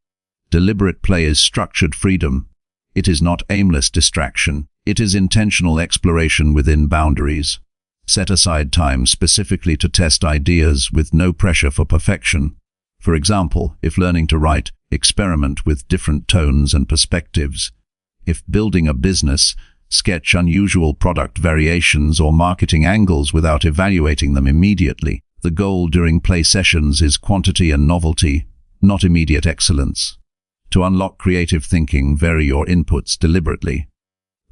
S1: Deliberate play is structured freedom. It is not aimless distraction. It is intentional exploration within boundaries. Set aside time specifically to test ideas with no pressure for perfection. For example, if learning to write, experiment with different tones and perspectives. If building a business, sketch unusual product variations or marketing angles without evaluating them immediately. The goal during play sessions is quantity and novelty, not immediate excellence. To unlock creative thinking, vary your inputs deliberately.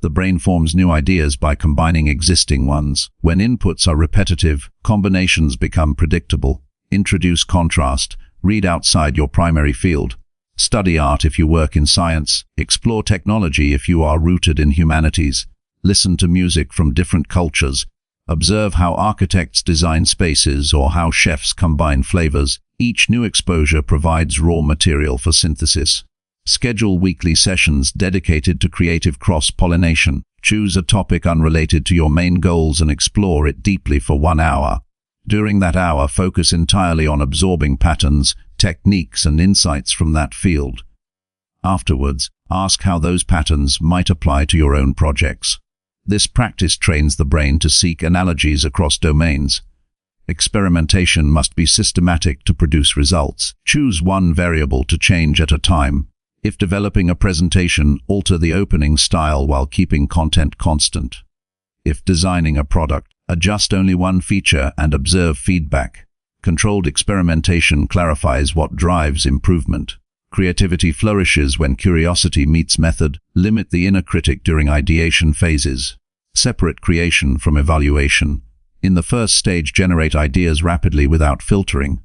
S1: The brain forms new ideas by combining existing ones. When inputs are repetitive, combinations become predictable. Introduce contrast. Read outside your primary field. Study art if you work in science. Explore technology if you are rooted in humanities. Listen to music from different cultures. Observe how architects design spaces or how chefs combine flavors. Each new exposure provides raw material for synthesis. Schedule weekly sessions dedicated to creative cross-pollination. Choose a topic unrelated to your main goals and explore it deeply for 1 hour. During that hour, focus entirely on absorbing patterns, techniques, and insights from that field. Afterwards, ask how those patterns might apply to your own projects. This practice trains the brain to seek analogies across domains. Experimentation must be systematic to produce results. Choose one variable to change at a time. If developing a presentation, alter the opening style while keeping content constant. If designing a product, adjust only one feature and observe feedback. Controlled experimentation clarifies what drives improvement. Creativity flourishes when curiosity meets method. Limit the inner critic during ideation phases. Separate creation from evaluation. In the first stage, generate ideas rapidly without filtering.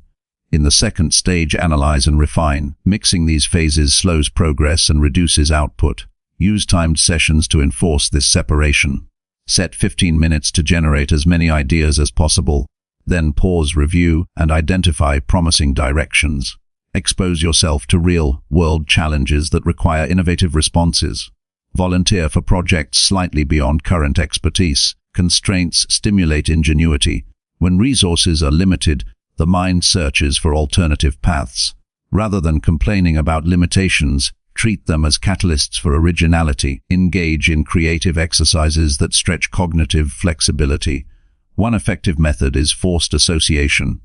S1: In the second stage, analyze and refine. Mixing these phases slows progress and reduces output. Use timed sessions to enforce this separation. Set 15 minutes to generate as many ideas as possible. Then pause, review, and identify promising directions. Expose yourself to real-world challenges that require innovative responses. Volunteer for projects slightly beyond current expertise. Constraints stimulate ingenuity. When resources are limited, the mind searches for alternative paths. Rather than complaining about limitations, treat them as catalysts for originality. Engage in creative exercises that stretch cognitive flexibility. One effective method is forced association.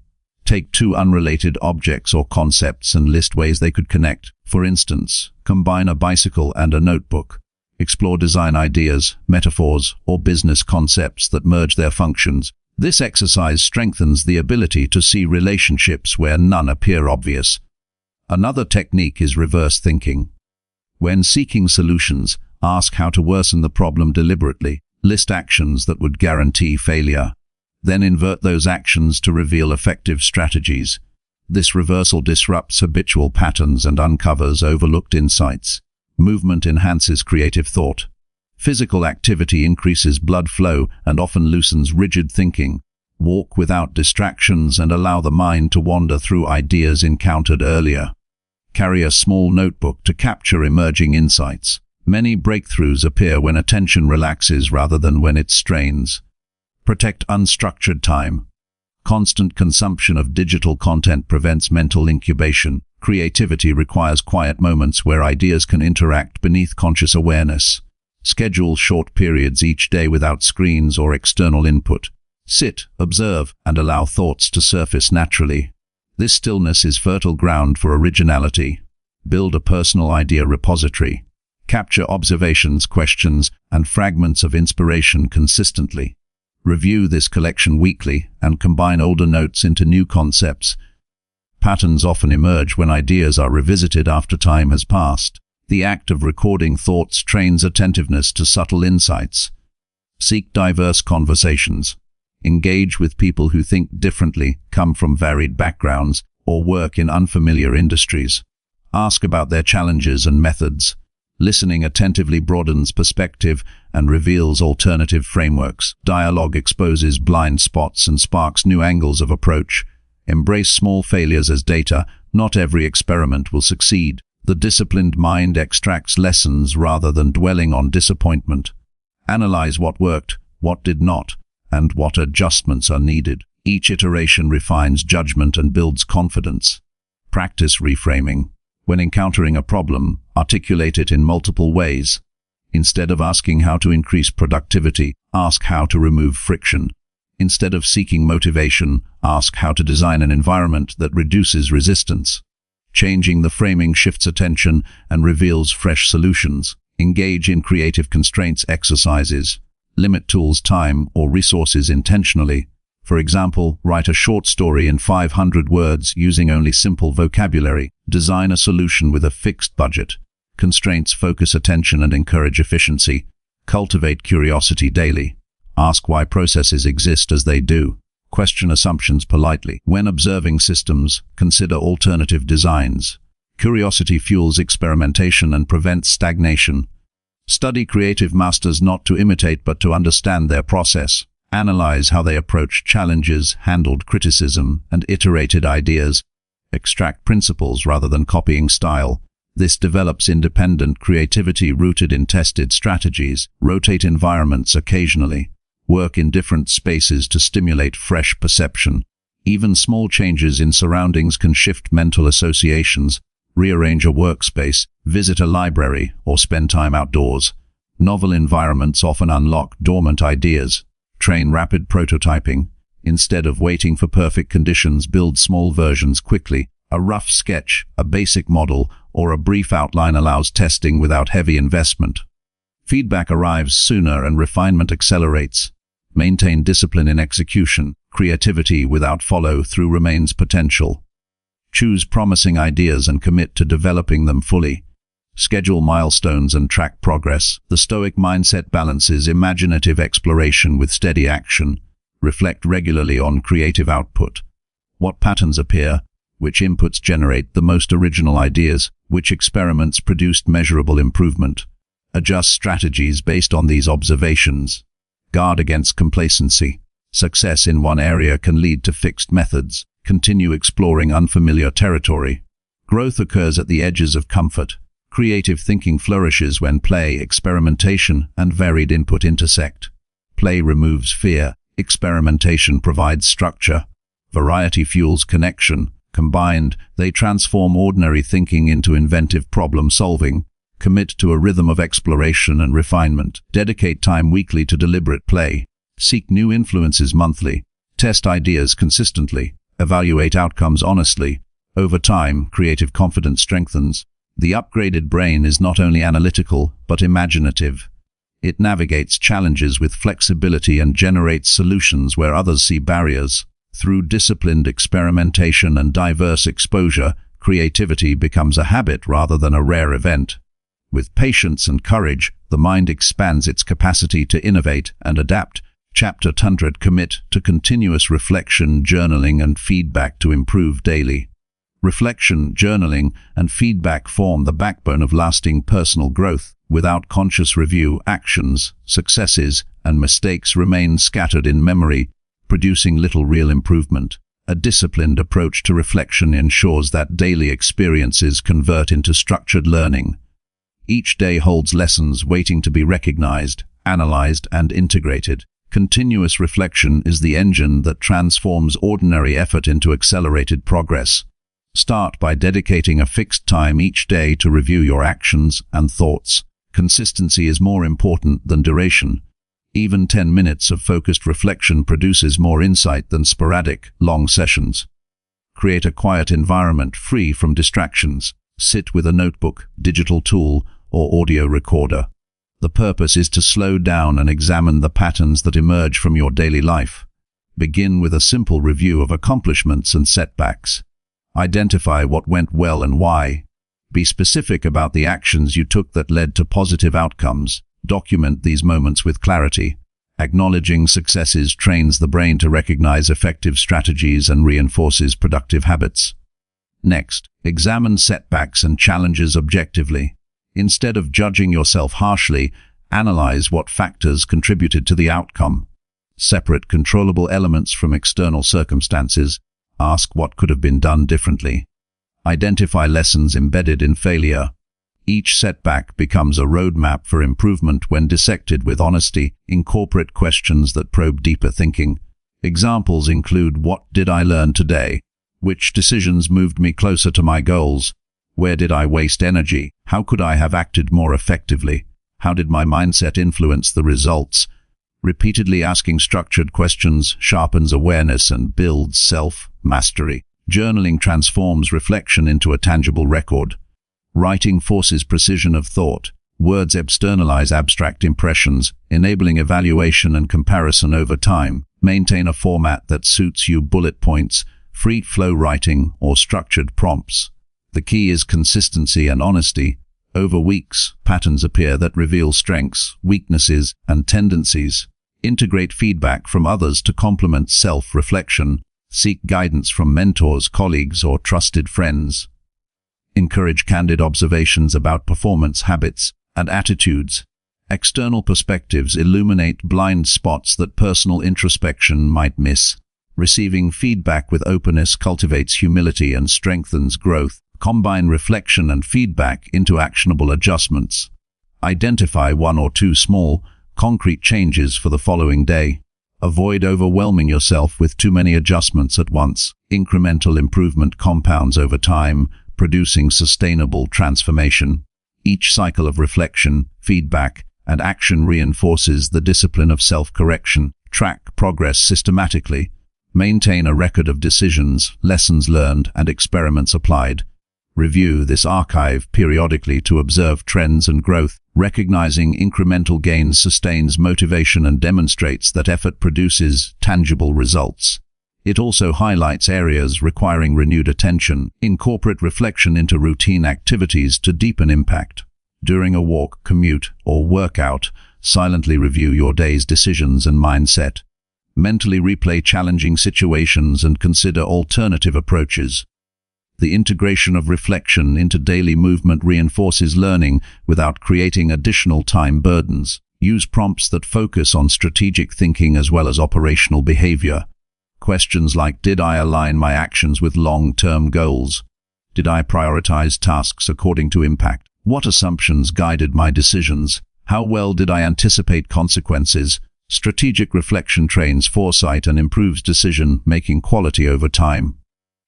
S1: Take two unrelated objects or concepts and list ways they could connect. For instance, combine a bicycle and a notebook. Explore design ideas, metaphors, or business concepts that merge their functions. This exercise strengthens the ability to see relationships where none appear obvious. Another technique is reverse thinking. When seeking solutions, ask how to worsen the problem deliberately. List actions that would guarantee failure. Then invert those actions to reveal effective strategies. This reversal disrupts habitual patterns and uncovers overlooked insights. Movement enhances creative thought. Physical activity increases blood flow and often loosens rigid thinking. Walk without distractions and allow the mind to wander through ideas encountered earlier. Carry a small notebook to capture emerging insights. Many breakthroughs appear when attention relaxes rather than when it strains. Protect unstructured time. Constant consumption of digital content prevents mental incubation. Creativity requires quiet moments where ideas can interact beneath conscious awareness. Schedule short periods each day without screens or external input. Sit, observe, and allow thoughts to surface naturally. This stillness is fertile ground for originality. Build a personal idea repository. Capture observations, questions, and fragments of inspiration consistently. Review this collection weekly and combine older notes into new concepts. Patterns often emerge when ideas are revisited after time has passed. The act of recording thoughts trains attentiveness to subtle insights. Seek diverse conversations. Engage with people who think differently, come from varied backgrounds, or work in unfamiliar industries. Ask about their challenges and methods. Listening attentively broadens perspective and reveals alternative frameworks. Dialogue exposes blind spots and sparks new angles of approach. Embrace small failures as data. Not every experiment will succeed. The disciplined mind extracts lessons rather than dwelling on disappointment. Analyze what worked, what did not, and what adjustments are needed. Each iteration refines judgment and builds confidence. Practice reframing. When encountering a problem, articulate it in multiple ways. Instead of asking how to increase productivity, ask how to remove friction. Instead of seeking motivation, ask how to design an environment that reduces resistance. Changing the framing shifts attention and reveals fresh solutions. Engage in creative constraints exercises. Limit tools, time, or resources intentionally. For example, write a short story in 500 words using only simple vocabulary. Design a solution with a fixed budget. Constraints focus attention and encourage efficiency. Cultivate curiosity daily. Ask why processes exist as they do. Question assumptions politely. When observing systems, consider alternative designs. Curiosity fuels experimentation and prevents stagnation. Study creative masters not to imitate but to understand their process. Analyze how they approached challenges, handled criticism, and iterated ideas. Extract principles rather than copying style. This develops independent creativity rooted in tested strategies. Rotate environments occasionally. Work in different spaces to stimulate fresh perception. Even small changes in surroundings can shift mental associations. Rearrange a workspace, visit a library, or spend time outdoors. Novel environments often unlock dormant ideas. Train rapid prototyping. Instead of waiting for perfect conditions, build small versions quickly. A rough sketch, a basic model, or a brief outline allows testing without heavy investment. Feedback arrives sooner and refinement accelerates. Maintain discipline in execution. Creativity without follow-through remains potential. Choose promising ideas and commit to developing them fully. Schedule milestones and track progress. The Stoic mindset balances imaginative exploration with steady action. Reflect regularly on creative output. What patterns appear? Which inputs generate the most original ideas? Which experiments produced measurable improvement? Adjust strategies based on these observations. Guard against complacency. Success in one area can lead to fixed methods. Continue exploring unfamiliar territory. Growth occurs at the edges of comfort. Creative thinking flourishes when play, experimentation, and varied input intersect. Play removes fear. Experimentation provides structure. Variety fuels connection. Combined, they transform ordinary thinking into inventive problem solving. Commit to a rhythm of exploration and refinement. Dedicate time weekly to deliberate play. Seek new influences monthly. Test ideas consistently. Evaluate outcomes honestly. Over time, creative confidence strengthens. The upgraded brain is not only analytical, but imaginative. It navigates challenges with flexibility and generates solutions where others see barriers. Through disciplined experimentation and diverse exposure, creativity becomes a habit rather than a rare event. With patience and courage, the mind expands its capacity to innovate and adapt. Chapter 100. Commit to continuous reflection, journaling, and feedback to improve daily. Reflection, journaling, and feedback form the backbone of lasting personal growth. Without conscious review, actions, successes, and mistakes remain scattered in memory, producing little real improvement. A disciplined approach to reflection ensures that daily experiences convert into structured learning. Each day holds lessons waiting to be recognized, analyzed, and integrated. Continuous reflection is the engine that transforms ordinary effort into accelerated progress. Start by dedicating a fixed time each day to review your actions and thoughts. Consistency is more important than duration. Even 10 minutes of focused reflection produces more insight than sporadic, long sessions. Create a quiet environment free from distractions. Sit with a notebook, digital tool, or audio recorder. The purpose is to slow down and examine the patterns that emerge from your daily life. Begin with a simple review of accomplishments and setbacks. Identify what went well and why. Be specific about the actions you took that led to positive outcomes. Document these moments with clarity. Acknowledging successes trains the brain to recognize effective strategies and reinforces productive habits. Next, examine setbacks and challenges objectively. Instead of judging yourself harshly, analyze what factors contributed to the outcome. Separate controllable elements from external circumstances. Ask what could have been done differently. Identify lessons embedded in failure. Each setback becomes a roadmap for improvement when dissected with honesty. Incorporate questions that probe deeper thinking. Examples include: what did I learn today? Which decisions moved me closer to my goals? Where did I waste energy? How could I have acted more effectively? How did my mindset influence the results? Repeatedly asking structured questions sharpens awareness and builds self-mastery. Journaling transforms reflection into a tangible record. Writing forces precision of thought. Words externalize abstract impressions, enabling evaluation and comparison over time. Maintain a format that suits you: bullet points, free flow writing, or structured prompts. The key is consistency and honesty. Over weeks, patterns appear that reveal strengths, weaknesses, and tendencies. Integrate feedback from others to complement self-reflection. Seek guidance from mentors, colleagues, or trusted friends. Encourage candid observations about performance, habits, and attitudes. External perspectives illuminate blind spots that personal introspection might miss. Receiving feedback with openness cultivates humility and strengthens growth. Combine reflection and feedback into actionable adjustments. Identify 1 or 2 small, concrete changes for the following day. Avoid overwhelming yourself with too many adjustments at once. Incremental improvement compounds over time, producing sustainable transformation. Each cycle of reflection, feedback, and action reinforces the discipline of self-correction. Track progress systematically. Maintain a record of decisions, lessons learned, and experiments applied. Review this archive periodically to observe trends and growth. Recognizing incremental gains sustains motivation and demonstrates that effort produces tangible results. It also highlights areas requiring renewed attention. Incorporate reflection into routine activities to deepen impact. During a walk, commute, or workout, silently review your day's decisions and mindset. Mentally replay challenging situations and consider alternative approaches. The integration of reflection into daily movement reinforces learning without creating additional time burdens. Use prompts that focus on strategic thinking as well as operational behavior. Questions like, did I align my actions with long-term goals? Did I prioritize tasks according to impact? What assumptions guided my decisions? How well did I anticipate consequences? Strategic reflection trains foresight and improves decision-making quality over time.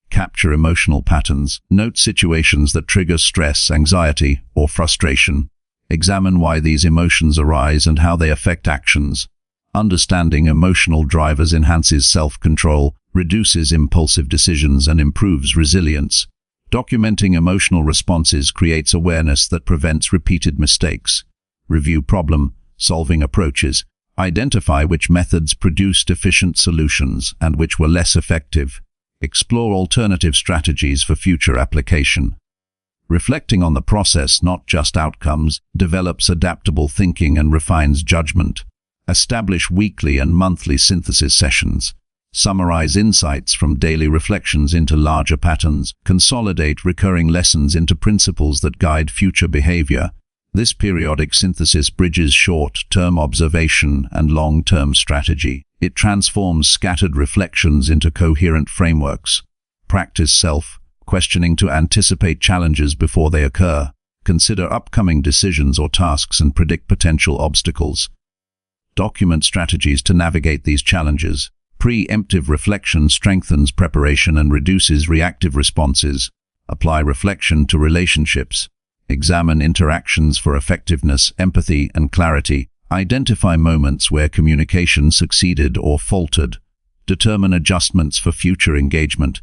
S1: Capture emotional patterns. Note situations that trigger stress, anxiety, or frustration. Examine why these emotions arise and how they affect actions. Understanding emotional drivers enhances self-control, reduces impulsive decisions, and improves resilience. Documenting emotional responses creates awareness that prevents repeated mistakes. Review problem-solving approaches. Identify which methods produced efficient solutions and which were less effective. Explore alternative strategies for future application. Reflecting on the process, not just outcomes, develops adaptable thinking and refines judgment. Establish weekly and monthly synthesis sessions. Summarize insights from daily reflections into larger patterns. Consolidate recurring lessons into principles that guide future behavior. This periodic synthesis bridges short-term observation and long-term strategy. It transforms scattered reflections into coherent frameworks. Practice self-questioning to anticipate challenges before they occur. Consider upcoming decisions or tasks and predict potential obstacles. Document strategies to navigate these challenges. Preemptive reflection strengthens preparation and reduces reactive responses. Apply reflection to relationships. Examine interactions for effectiveness, empathy, and clarity. Identify moments where communication succeeded or faltered. Determine adjustments for future engagement.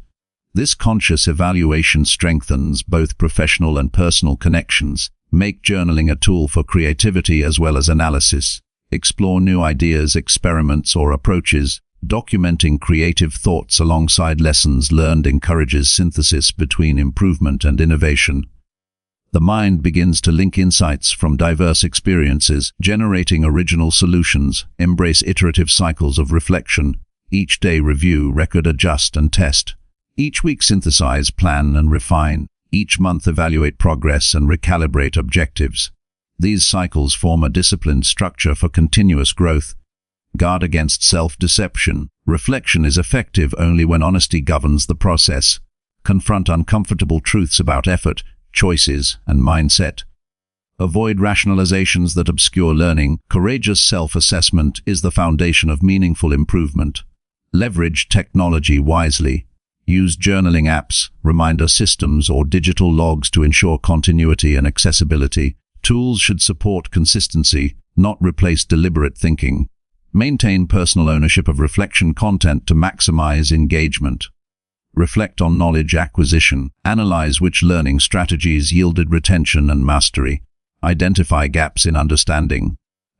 S1: This conscious evaluation strengthens both professional and personal connections. Make journaling a tool for creativity as well as analysis. Explore new ideas, experiments, or approaches. Documenting creative thoughts alongside lessons learned encourages synthesis between improvement and innovation. The mind begins to link insights from diverse experiences, generating original solutions. Embrace iterative cycles of reflection. Each day review, record, adjust, and test. Each week synthesize, plan, and refine. Each month evaluate progress and recalibrate objectives. These cycles form a disciplined structure for continuous growth. Guard against self-deception. Reflection is effective only when honesty governs the process. Confront uncomfortable truths about effort, choices, and mindset. Avoid rationalizations that obscure learning. Courageous self-assessment is the foundation of meaningful improvement. Leverage technology wisely. Use journaling apps, reminder systems, or digital logs to ensure continuity and accessibility. Tools should support consistency, not replace deliberate thinking. Maintain personal ownership of reflection content to maximize engagement. Reflect on knowledge acquisition. Analyze which learning strategies yielded retention and mastery. Identify gaps in understanding.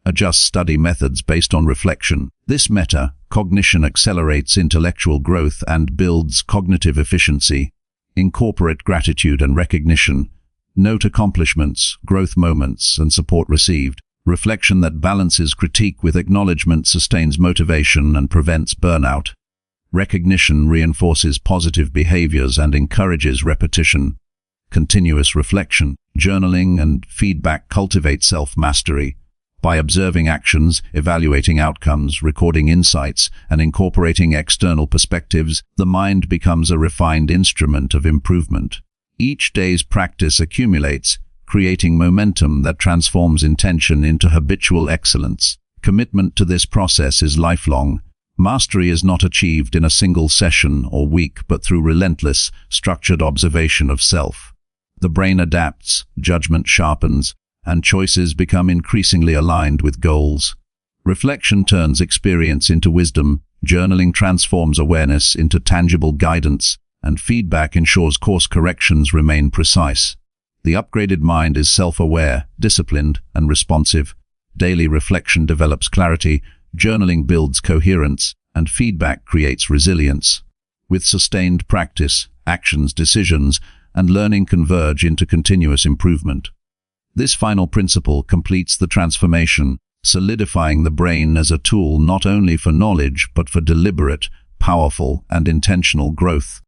S1: Adjust study methods based on reflection. This meta-cognition accelerates intellectual growth and builds cognitive efficiency. Incorporate gratitude and recognition. Note accomplishments, growth moments, and support received. Reflection that balances critique with acknowledgement sustains motivation and prevents burnout. Recognition reinforces positive behaviors and encourages repetition. Continuous reflection, journaling, and feedback cultivate self-mastery. By observing actions, evaluating outcomes, recording insights, and incorporating external perspectives, the mind becomes a refined instrument of improvement. Each day's practice accumulates, creating momentum that transforms intention into habitual excellence. Commitment to this process is lifelong. Mastery is not achieved in a single session or week, but through relentless, structured observation of self. The brain adapts, judgment sharpens, and choices become increasingly aligned with goals. Reflection turns experience into wisdom, journaling transforms awareness into tangible guidance, and feedback ensures course corrections remain precise. The upgraded mind is self-aware, disciplined, and responsive. Daily reflection develops clarity, journaling builds coherence, and feedback creates resilience. With sustained practice, actions, decisions, and learning converge into continuous improvement. This final principle completes the transformation, solidifying the brain as a tool not only for knowledge but for deliberate, powerful, and intentional growth.